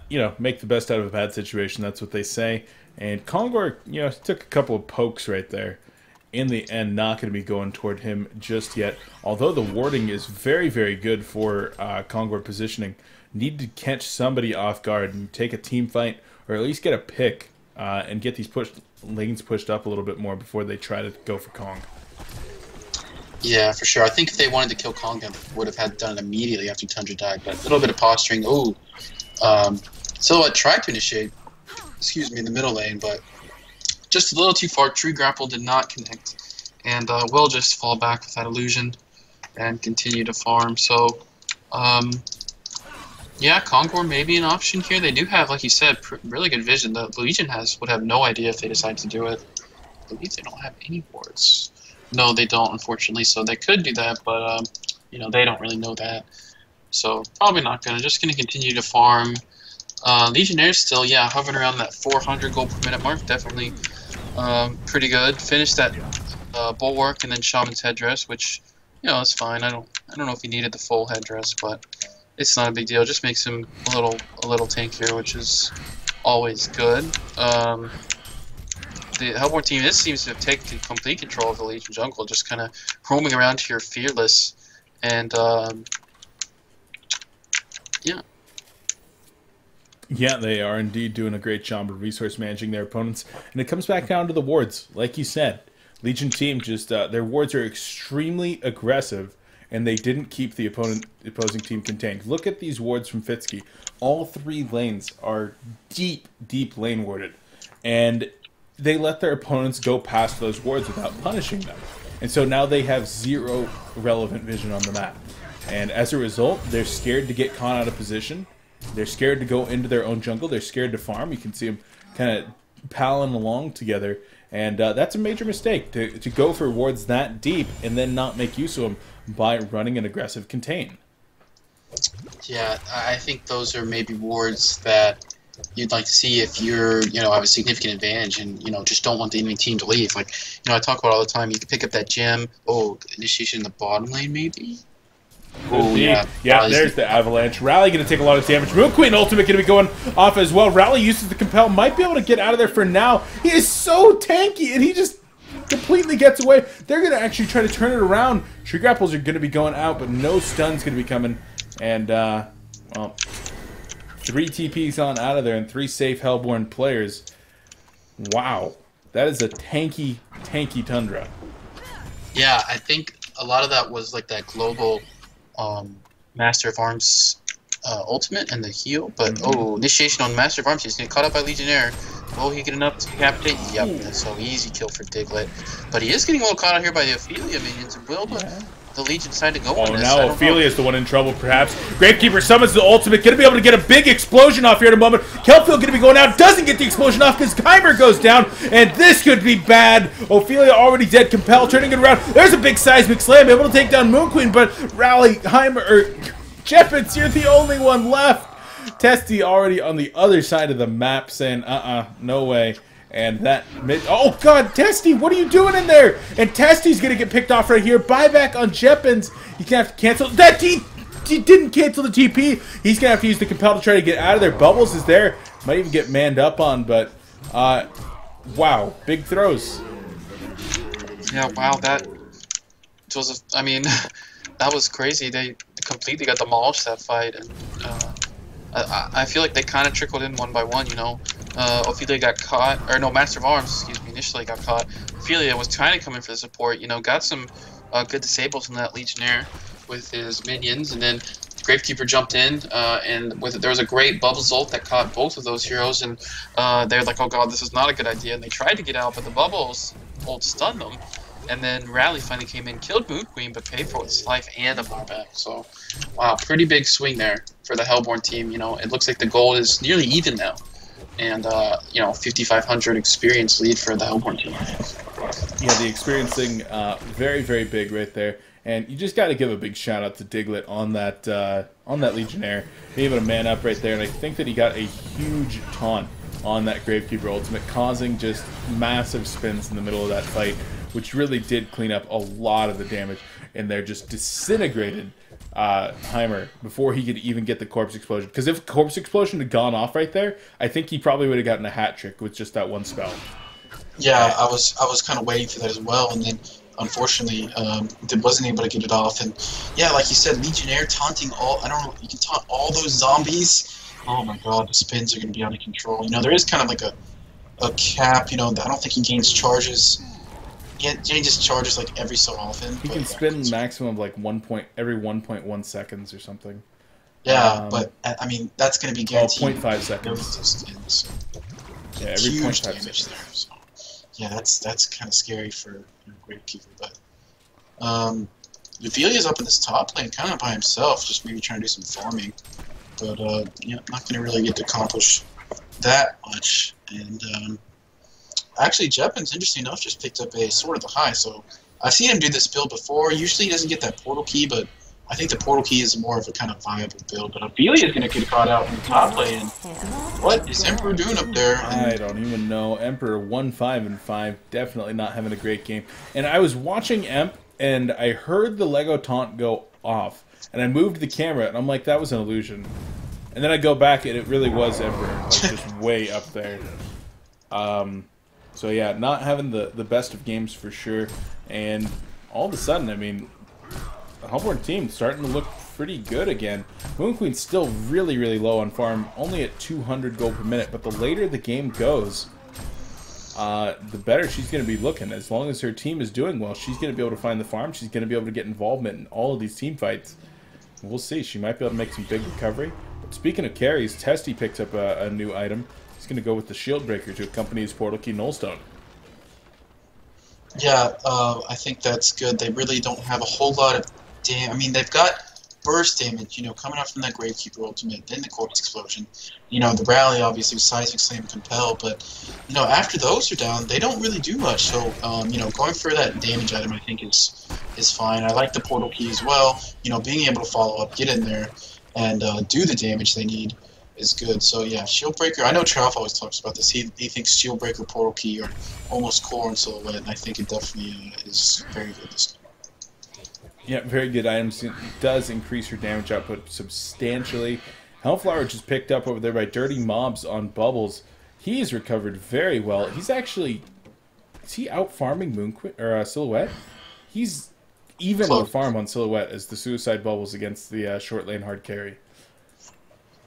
you know, make the best out of a bad situation. That's what they say. And Kongor, you know, took a couple of pokes right there. In the end, not going to be going toward him just yet. Although the warding is very, very good for Kongor positioning. Need to catch somebody off guard and take a team fight, or at least get a pick and get these lanes pushed up a little bit more before they try to go for Kong. Yeah, for sure. I think if they wanted to kill Kong, they would have done it immediately after Tundra died. But a little bit of posturing. Ooh. Silhouette tried to initiate, in the middle lane, but just a little too far. True Grapple did not connect. And will just fall back with that illusion and continue to farm. So, yeah, Kongor may be an option here. They do have, like you said, really good vision. The Legion would have no idea if they decide to do it. I believe they don't have any wards. No, they don't, unfortunately, so they could do that, but, you know, they don't really know that. So, probably not gonna. Just gonna continue to farm. Legionnaires still, yeah, hovering around that 400 gold per minute mark. Definitely pretty good. Finished that Bulwark and then Shaman's Headdress, which, you know, it's fine. I don't know if he needed the full headdress, but it's not a big deal. Just makes him a little tankier, which is always good. The Hellborn team, this seems to have taken complete control of the Legion jungle, just kind of roaming around here fearless, and yeah. Yeah, they are indeed doing a great job of resource managing their opponents, and it comes back down to the wards, like you said. Legion team just their wards are extremely aggressive, and they didn't keep the opposing team contained. Look at these wards from Fitsky. All 3 lanes are deep lane warded, and they let their opponents go past those wards without punishing them. And so now they have 0 relevant vision on the map. And as a result, they're scared to get caught out of position. They're scared to go into their own jungle. They're scared to farm. You can see them kind of palling along together. And that's a major mistake, to go for wards that deep and then not make use of them by running an aggressive contain. Yeah, I think those are maybe wards that you'd like to see if you're, you know, have a significant advantage and, you know, just don't want the enemy team to leave. Like, you know, I talk about all the time, you can pick up that gem. Oh, initiation in the bottom lane, maybe? Oh, yeah. Yeah, there's the Avalanche. Rally going to take a lot of damage. Moon Queen ultimate going to be going off as well. Rally uses the Compel. Might be able to get out of there for now. He is so tanky, and he just completely gets away. They're going to actually try to turn it around. Tree Grapples are going to be going out, but no stun's going to be coming. And, well, 3 TPs on out of there and 3 safe Hellborn players. Wow. That is a tanky Tundra. Yeah, I think a lot of that was like that global Master of Arms ultimate and the heal. But, oh, initiation on Master of Arms. He's getting caught up by Legionnaire. Will he get enough to decapitate? Yep, that's so easy kill for Diglett. But he is getting a little caught out here by the Ophelia minions. Will the Legion decide to go on this? Oh, now Ophelia is the one in trouble, perhaps. Gravekeeper summons the ultimate. Going to be able to get a big explosion off here in a moment. Kelfield going to be going out. Doesn't get the explosion off because Khyber goes down. And this could be bad. Ophelia already dead. Compel turning it around. There's a big seismic slam. Able to take down Moon Queen. But Rally, Jeppets, you're the only one left. Testy already on the other side of the map saying, no way. And that oh god, Testy, what are you doing in there? And Testy's gonna get picked off right here. Buyback on Jeppens. He's gonna have to cancel that. He didn't cancel the TP. He's gonna have to use the Compel to try to get out of there. Bubbles is there. Might even get manned up on, but wow, big throws. Yeah, wow, that was, I mean, that was crazy. They completely got demolished that fight, and I feel like they kind of trickled in one by one, you know. Ophelia got caught, or no, Master of Arms, excuse me, initially got caught. Ophelia was trying to come in for the support, you know, got some good disables from that Legionnaire with his minions, and then Gravekeeper jumped in, and there was a great Bubbles ult that caught both of those heroes, and they're like, oh god, this is not a good idea, and they tried to get out, but the Bubbles ult stunned them, and then Rally finally came in, killed Moon Queen, but paid for it with his life and a buyback. So, wow, pretty big swing there for the Hellborn team. You know, it looks like the gold is nearly even now, and you know, 5,500 experience lead for the Hellborn team. Yeah, the experience thing, very, very big right there. And you just got to give a big shout out to Diglett on that Legionnaire, being able to man up right there. And I think that he got a huge taunt on that Gravekeeper ultimate, causing just massive spins in the middle of that fight, which really did clean up a lot of the damage. And they're just disintegrated Heimer before he could even get the Corpse Explosion. Because if Corpse Explosion had gone off right there, I think he probably would have gotten a hat trick with just that one spell. Yeah, I was kind of waiting for that as well, and then unfortunately, wasn't able to get it off. And yeah, like you said, Legionnaire taunting all. I don't know. You can taunt all those zombies. Oh my god, the spins are going to be out of control. You know, there is kind of like a cap. You know, I don't think he gains charges. He changes charges like every so often. He can spin maximum of like every 1.1 seconds or something. Yeah, but I mean that's going to be guaranteed. 0.5 seconds. So yeah, every huge 0.5 damage seconds. there. So yeah, that's kind of scary for Gravekeeper. But Ophelia's up in this top lane, kind of by himself, just maybe trying to do some farming. But yeah, not going to really get to accomplish that much. And actually, Jeppin's, interesting enough, just picked up a Sword of the High, so I've seen him do this build before. Usually he doesn't get that portal key, but I think the portal key is more of a kind of viable build. But Ophelia's going to get caught out in the top lane. What is Emperor doing up there? I don't even know. Emperor 1-5-5, definitely not having a great game. And I was watching Emp, and I heard the Lego taunt go off, and I moved the camera, and I'm like, that was an illusion. And then I go back, and it really was Emperor, like, just way up there. So yeah, not having the best of games for sure. And all of a sudden, I mean, the Hellborn team starting to look pretty good again. Moon Queen's still really, really low on farm, only at 200 gold per minute. But the later the game goes, the better she's going to be looking. As long as her team is doing well, she's going to be able to find the farm. She's going to be able to get involvement in all of these team fights. We'll see. She might be able to make some big recovery. But speaking of carries, Testy picked up a new item. He's going to go with the Shield Breaker to accompany his Portal Key Nullstone. Yeah, I think that's good. They really don't have a whole lot of damage. I mean, they've got burst damage, you know, coming up from that Gravekeeper ultimate, then the Corpse Explosion. You know, the Rally, obviously, with Seismic Slam and Compel, but, you know, after those are down, they don't really do much. So, you know, going for that damage item, I think, is fine. I like the Portal Key as well. You know, being able to follow up, get in there, and do the damage they need is good. So yeah, Shield Breaker. I know Trough always talks about this. He thinks Shield Breaker, Portal Key are almost core in Silhouette, and I think it definitely is very good this game. Yeah, very good items. It does increase your damage output substantially. Hellflower just picked up over there by Dirty Mobs on Bubbles. He's recovered very well. He's actually, is he out farming Silhouette? He's even on farm on Silhouette as the Suicide Bubbles against the short lane hard carry.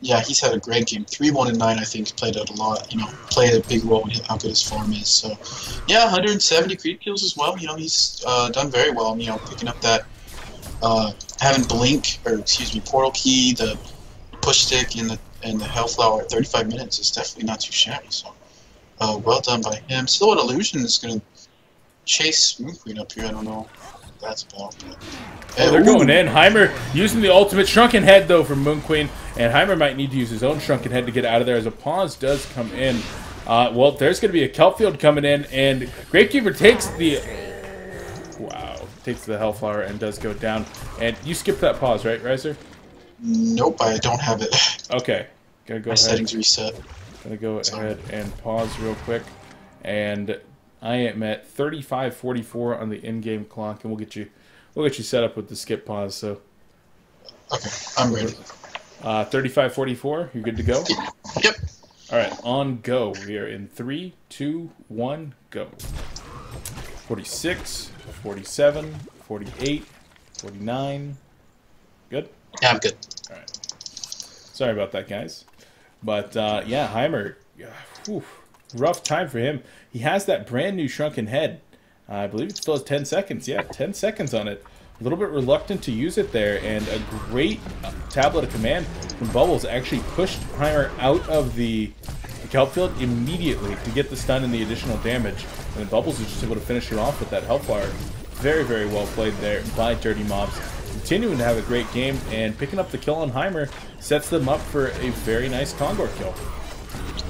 Yeah, he's had a great game. 3-1-9, I think, he's played out a lot. You know, played a big role in how good his farm is. So, yeah, 170 creep kills as well. You know, he's done very well. You know, picking up that, having Portal Key, the push stick, and the Hellflower at 35 minutes is definitely not too shabby. So, well done by him. Silhouette Illusion is going to chase Moon Queen up here. I don't know what that's about. But, they're going in. Heimer using the ultimate Shrunken Head, though, from Moon Queen. And Heimer might need to use his own Shrunken Head to get out of there as a pause does come in. Well, there's going to be a Kelp Field coming in. And Gravekeeper takes the... Wow. Takes the Hellflower and does go down. And you skipped that pause, right, Riser? Nope, I don't have it. Okay. Gotta go My ahead. settings reset. Gonna go ahead and pause real quick. And I am at 35:44 on the in-game clock. And we'll get you set up with the skip pause. So, okay, I'm ready. 35:44. You're good to go. Yep. All right, on go. We are in 3, 2, 1, go. 46, 47, 48, 49. Good? Yeah, I'm good. All right. Sorry about that, guys. But, yeah, Heimer, rough time for him. He has that brand new shrunken head. I believe it still has 10 seconds. Yeah, 10 seconds on it. A little bit reluctant to use it there, and a great tablet of command from Bubbles actually pushed Heimer out of the kelp field immediately to get the stun and the additional damage. And Bubbles is just able to finish her off with that Hellfire. Very, very well played there by Dirty Mobs. Continuing to have a great game, and picking up the kill on Heimer sets them up for a very nice Condor kill.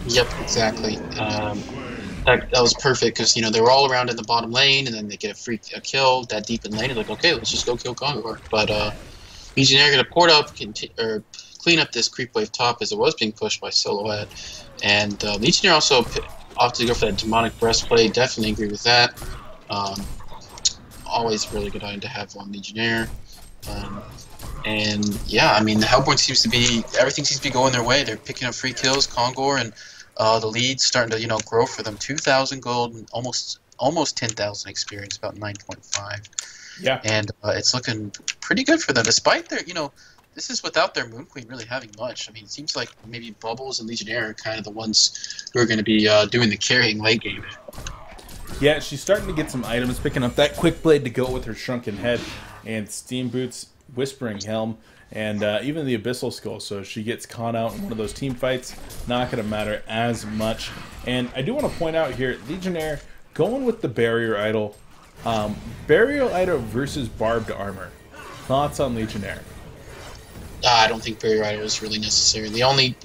Yep, exactly. That was perfect because, you know, they were all around in the bottom lane, and then they get a kill that deep in lane. And like, okay, let's just go kill Condor. But Legionnaire going to port up, or clean up this creep wave top as it was being pushed by Silhouette. And Legionnaire also opted to go for that demonic breastplate. Definitely agree with that. Always really good item to have on Legionnaire. And yeah, I mean, the Hellborn seems to be, everything seems to be going their way. They're picking up free kills, Kongor, and the lead's starting to, you know, grow for them. 2,000 gold and almost 10,000 experience, about 9.5. Yeah. And it's looking pretty good for them, despite their, you know, this is without their Moon Queen really having much. I mean, it seems like maybe Bubbles and Legionnaire are kind of the ones who are going to be doing the carrying late game. Yeah, she's starting to get some items, picking up that quick blade to go with her shrunken head, and Steam Boots, Whispering Helm, and even the Abyssal Skull. So she gets caught out in one of those team fights, not going to matter as much. And I do want to point out here, Legionnaire going with the Barrier Idol. Barrier Idol versus Barbed Armor. Thoughts on Legionnaire? I don't think Barrier Idol is really necessary. The only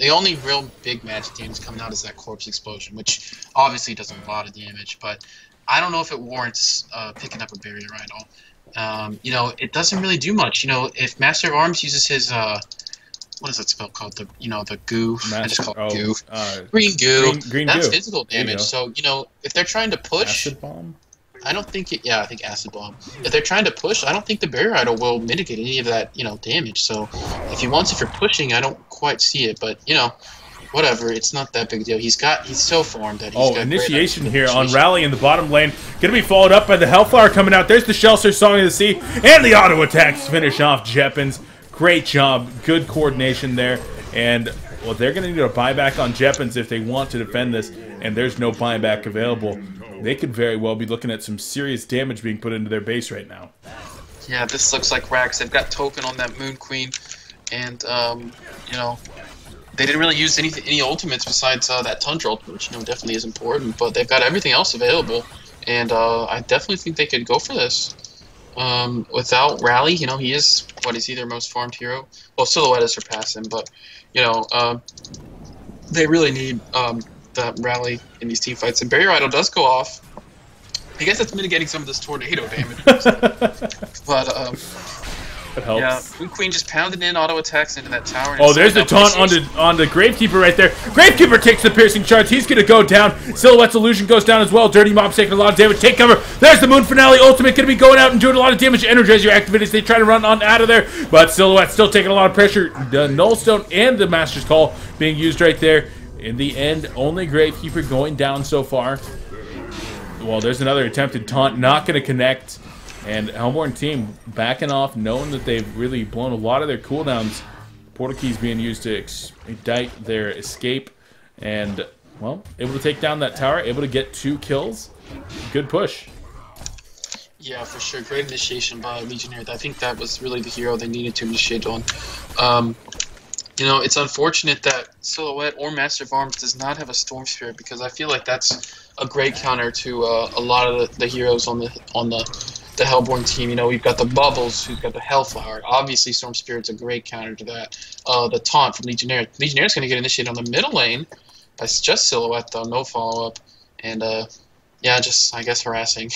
real big magic damage coming out is that Corpse Explosion, which obviously does a lot of damage, but I don't know if it warrants picking up a Barrier Idol. You know, it doesn't really do much. You know, if Master of Arms uses his what is that spell called? The goo. I just call it goo. Green goo. Green that's goo. physical damage. So you know, if they're trying to push, Acid Bomb? I don't think it. Yeah, I think Acid Bomb. If they're trying to push, I don't think the Barrier Idol will mitigate any of that, you know, damage. So if he wants it for pushing, I don't quite see it. But you know, whatever. It's not that big a deal. He's so formed that he's got initiation here on Rally in the bottom lane. Going to be followed up by the Hellflower coming out. There's the Shellster Song of the Sea, and the auto attacks to finish off Jeppins. Great job. Good coordination there. And well, they're going to need a buyback on Jeppins if they want to defend this, and there's no buyback available. They could very well be looking at some serious damage being put into their base right now. Yeah, this looks like Rax. They've got token on that Moon Queen, and you know, they didn't really use any ultimates besides that Tundra ultimate, which, you know, definitely is important. But they've got everything else available, and I definitely think they could go for this. Without Rally, you know, he is their most farmed hero. Well, Silhouette has surpassed him, but you know, they really need that Rally in these team fights. And Barrier Idol does go off. I guess that's mitigating some of this tornado damage. But it helps. Yeah, Moon Queen just pounded in auto attacks into that tower. Oh, there's the taunt on the Gravekeeper right there. Gravekeeper takes the piercing charge. He's going to go down. Silhouette's illusion goes down as well. Dirty Mob's taking a lot of damage. Take cover. There's the Moon Finale ultimate going to be going out and doing a lot of damage. Energize your activities. They try to run on out of there, but Silhouette's still taking a lot of pressure. The Nullstone and the Master's Call being used right there. In the end, only Gravekeeper going down so far. Well, there's another attempted taunt. Not going to connect. And Hellborn team backing off, knowing that they've really blown a lot of their cooldowns. Portal keys being used to indict their escape. And, well, able to take down that tower, able to get 2 kills. Good push. Yeah, for sure. Great initiation by Legionnaire. I think that was really the hero they needed to initiate on. You know, it's unfortunate that Silhouette or Master of Arms does not have a Storm Spirit, because I feel like that's a great counter to a lot of the heroes on the Hellborn team. You know, we've got the Bubbles, we've got the Hellflower. Obviously, Storm Spirit's a great counter to that. The taunt from Legionnaire. Legionnaire's going to get initiated on the middle lane. That's just Silhouette, though, no follow-up. And, yeah, just, I guess, harassing.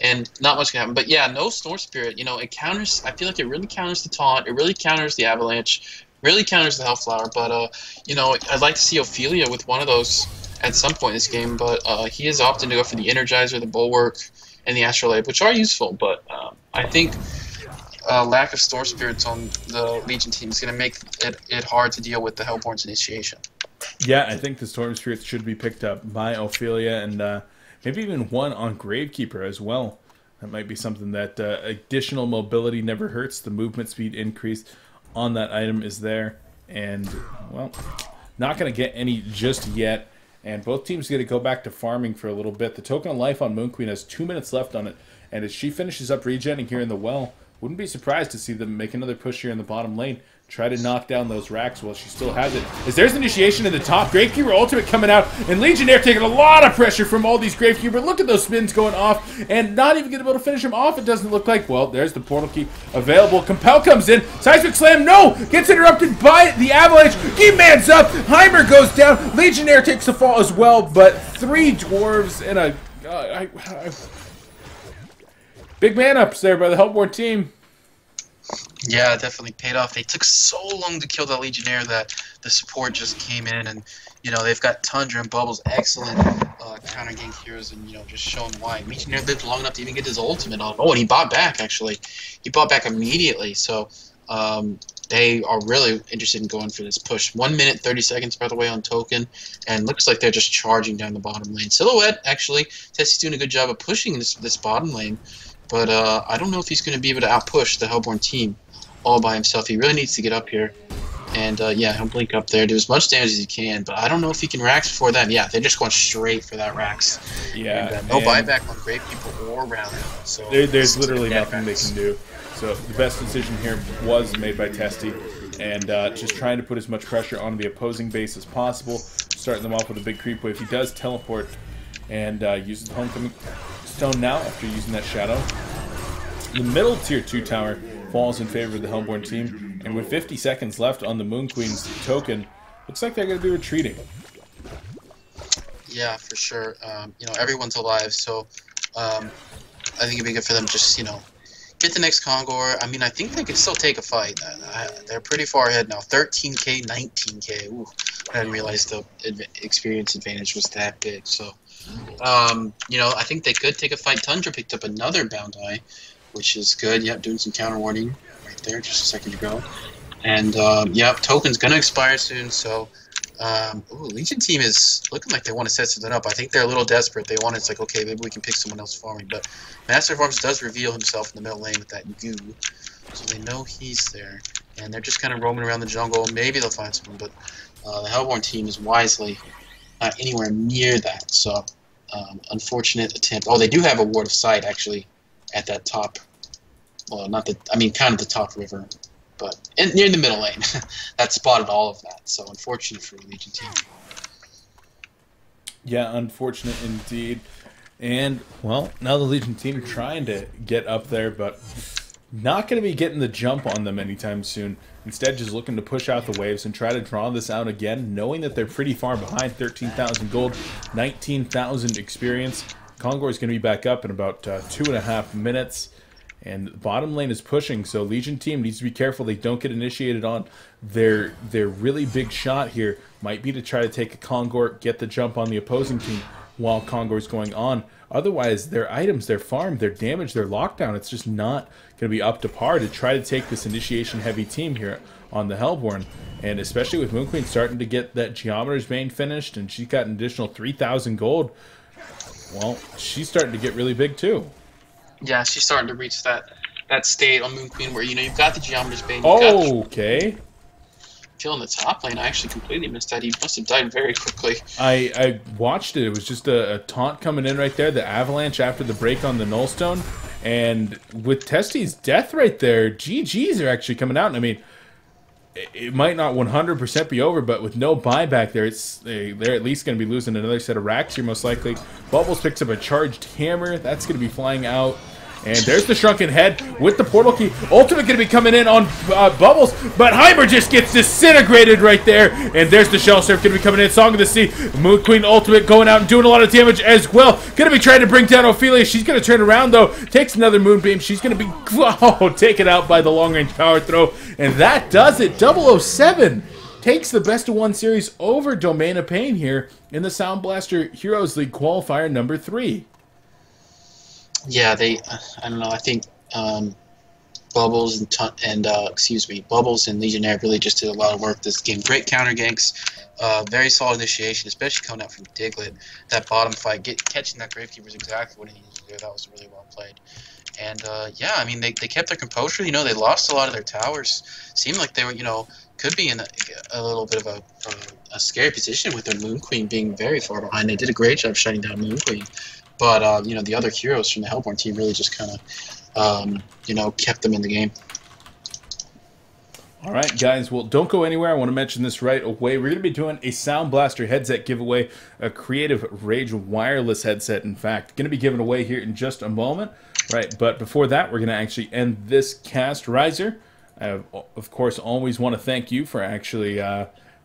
And not much can happen. But, yeah, no Storm Spirit. You know, it counters, I feel like it really counters the taunt. It really counters the Avalanche. Really counters the Hellflower. But, you know, I'd like to see Ophelia with one of those at some point in this game. But he is opting to go for the Energizer, the Bulwark, and the Astrolabe, which are useful, but I think lack of Storm Spirits on the Legion team is going to make it hard to deal with the Hellborn's initiation. Yeah, I think the Storm Spirits should be picked up by Ophelia, and maybe even one on Gravekeeper as well. That might be something that additional mobility never hurts. The movement speed increase on that item is there. And, well, not going to get any just yet. And both teams going to go back to farming for a little bit. The Token of Life on Moon Queen has 2 minutes left on it. And as she finishes up regenning here in the well, wouldn't be surprised to see them make another push here in the bottom lane. Try to knock down those racks while she still has it. As there's initiation in the top. Gravekeeper ultimate coming out. And Legionnaire taking a lot of pressure from all these Gravekeeper. Look at those spins going off. And not even going to be able to finish him off, it doesn't look like. Well, there's the portal key available. Compel comes in. Seismic Slam, no! Gets interrupted by the Avalanche. He mans up. Heimer goes down. Legionnaire takes the fall as well. But 3 dwarves and a... big man-ups there by the Hellborn team. Yeah, definitely paid off. They took so long to kill the Legionnaire that the support just came in, and they've got Tundra and Bubbles, excellent counter gank heroes, and just showing why. Legionnaire lived long enough to even get his ultimate off. Oh, and he bought back actually. He bought back immediately. So they are really interested in going for this push. 1 minute 30 seconds, by the way, on Token, and looks like they're just charging down the bottom lane. Silhouette actually, Tessie's doing a good job of pushing this bottom lane. But I don't know if he's going to be able to outpush the Hellborn team all by himself. He really needs to get up here. And, yeah, he'll blink up there, do as much damage as he can. But I don't know if he can Rax before then. Yeah, they're just going straight for that Rax. Yeah. And, no buyback on Gravekeeper or Rally. So there's literally nothing they can do. So the best decision here was made by Testy. And just trying to put as much pressure on the opposing base as possible. Starting them off with a big creep wave. He does teleport and uses the Homecoming Stone now after using that shadow. The middle tier 2 tower falls in favor of the Hellborn team, and with 50 seconds left on the Moon Queen's Token, looks like they're going to be retreating. Yeah, for sure. Everyone's alive, so I think it'd be good for them just, get the next Kongor. I mean, I think they could still take a fight. They're pretty far ahead now. 13k, 19k. Ooh, I didn't realize the experience advantage was that big, so... I think they could take a fight. Tundra picked up another Bound Eye, which is good. Yep, doing some counter warding right there just a second ago. And, yep, Token's going to expire soon, so... Legion team is looking like they want to set something up. I think they're a little desperate. It's like, okay, maybe we can pick someone else farming. But Master of Arms does reveal himself in the middle lane with that goo, so they know he's there. And they're just kind of roaming around the jungle. Maybe they'll find someone, but the Hellborn team is wisely not anywhere near that, so unfortunate attempt. Oh, they do have a Ward of Sight, actually, at that top, well, kind of the top river, but near the middle lane. That spotted all of that, so unfortunate for the Legion team. Yeah, unfortunate indeed. And, well, now the Legion team trying to get up there, but not going to be getting the jump on them anytime soon. Instead, just looking to push out the waves and try to draw this out again, knowing that they're pretty far behind. 13,000 gold, 19,000 experience. Kongor is going to be back up in about 2.5 minutes. And the bottom lane is pushing, so Legion team needs to be careful they don't get initiated on their really big shot here. Might be to try to take a Kongor, get the jump on the opposing team while Kongor is going on. Otherwise, their items, their farm, their damage, their lockdown, it's just not going to be up to par to try to take this initiation-heavy team here on the Hellborn. And especially with Moon Queen starting to get that Geometer's Bane finished, and she's got an additional 3,000 gold, well, she's starting to get really big too. Yeah, she's starting to reach that state on Moon Queen where, you've got the Geometer's Bane. Okay. Kill in the top lane. I actually completely missed that. He must have died very quickly. I watched it. It was just a taunt coming in right there. The Avalanche after the break on the Nullstone. And with Testy's death right there, GGs are actually coming out. And I mean, it might not 100% be over, but with no buyback there, they're at least going to be losing another set of racks here most likely. Bubbles picks up a charged hammer. That's going to be flying out. And there's the Shrunken Head with the portal key. Ultimate going to be coming in on Bubbles, but Heimer just gets disintegrated right there. And there's the Shell Surf going to be coming in. Song of the Sea. Moon Queen Ultimate going out and doing a lot of damage as well. Going to be trying to bring down Ophelia. She's going to turn around though. Takes another Moonbeam. She's going to be taken out by the long range power throw. And that does it. 007 takes the best of 1 series over Domain of Pain here in the Sound Blaster Heroes League Qualifier number 3. Yeah, I don't know. I think Bubbles Bubbles and Legionnaire really just did a lot of work this game. Great counter ganks, very solid initiation, especially coming out from Diglett. That bottom fight, catching that Gravekeeper is exactly what he needed to do. That was really well played. And yeah, I mean they kept their composure. You know, they lost a lot of their towers. Seemed like they were, you know, could be in a little bit of a scary position with their Moon Queen being very far behind. They did a great job shutting down Moon Queen, but you know, the other heroes from the Hellborn team really just kind of you know, kept them in the game. All right, guys. Well, don't go anywhere. I want to mention this right away. We're going to be doing a Sound Blaster headset giveaway, a Creative Rage wireless headset, in fact. Going to be given away here in just a moment. Right, but before that, we're going to actually end this cast. Riser, I, of course, always want to thank you for actually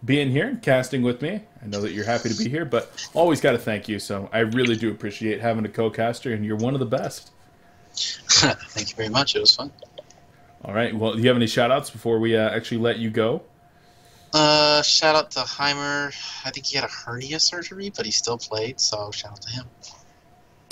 being here and casting with me. I know that you're happy to be here, but always got to thank you. So I really do appreciate having a co-caster, and you're one of the best. Thank you very much. It was fun. All right. Well, do you have any shout-outs before we actually let you go? Shout out to Heimer. I think he had a hernia surgery, but he still played, so shout out to him.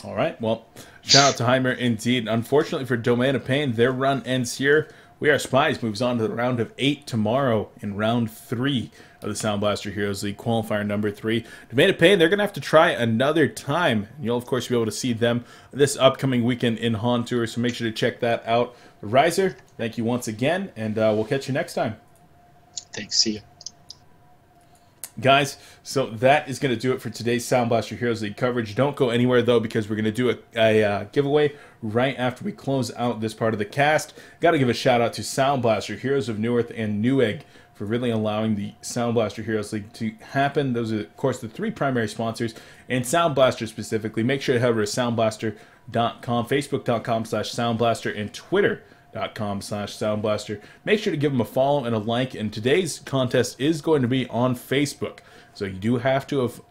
All right. Well, shout out to Heimer indeed. Unfortunately for Domain of Pain, their run ends here. We Are Spies moves on to the round of 8 tomorrow in round 3 of the Sound Blaster Heroes League qualifier number 3. Domain of Pain, they're going to have to try another time. You'll, of course, be able to see them this upcoming weekend in HoN Tour, so make sure to check that out. Riser, thank you once again, and we'll catch you next time. Thanks. See ya. Guys, so that is going to do it for today's Sound Blaster Heroes League coverage. Don't go anywhere, though, because we're going to do a giveaway right after we close out this part of the cast. Got to give a shout-out to Sound Blaster, Heroes of Neworth, and Newegg for really allowing the Sound Blaster Heroes League to happen. Those are, of course, the 3 primary sponsors, and Sound Blaster specifically. Make sure to head over to soundblaster.com, facebook.com/soundblaster, and twitter.com/soundblaster. Make sure to give them a follow and a like, and today's contest is going to be on Facebook. So you do have to have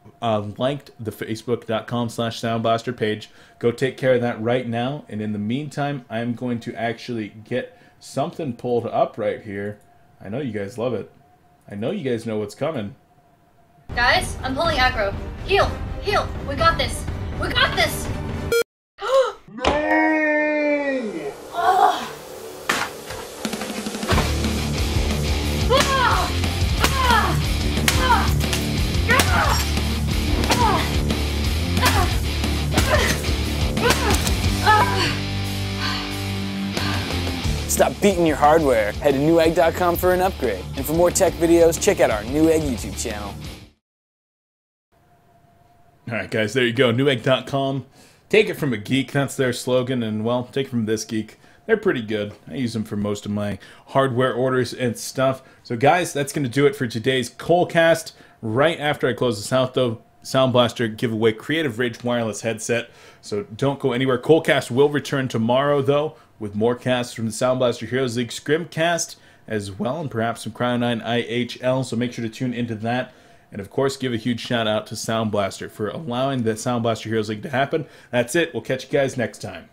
liked the facebook.com/soundblaster page. Go take care of that right now, and in the meantime, I'm going to actually get something pulled up right here. I know you guys love it. I know you guys know what's coming. Guys, I'm pulling aggro. Heal! Heal! We got this! We got this! No! Oh. Stop beating your hardware. Head to newegg.com for an upgrade. And for more tech videos, check out our Newegg YouTube channel. All right, guys, there you go. Newegg.com. Take it from a geek. That's their slogan. And, well, take it from this geek. They're pretty good. I use them for most of my hardware orders and stuff. So, guys, that's going to do it for today's coLcast. Right after I close this out, though, Sound Blaster giveaway Creative Rage wireless headset. So don't go anywhere. coLcast will return tomorrow, though, with more casts from the Sound Blaster Heroes League Scrimcast as well, and perhaps some Cryo9 IHL. So make sure to tune into that. And, of course, give a huge shout-out to Sound Blaster for allowing the Sound Blaster Heroes League to happen. That's it. We'll catch you guys next time.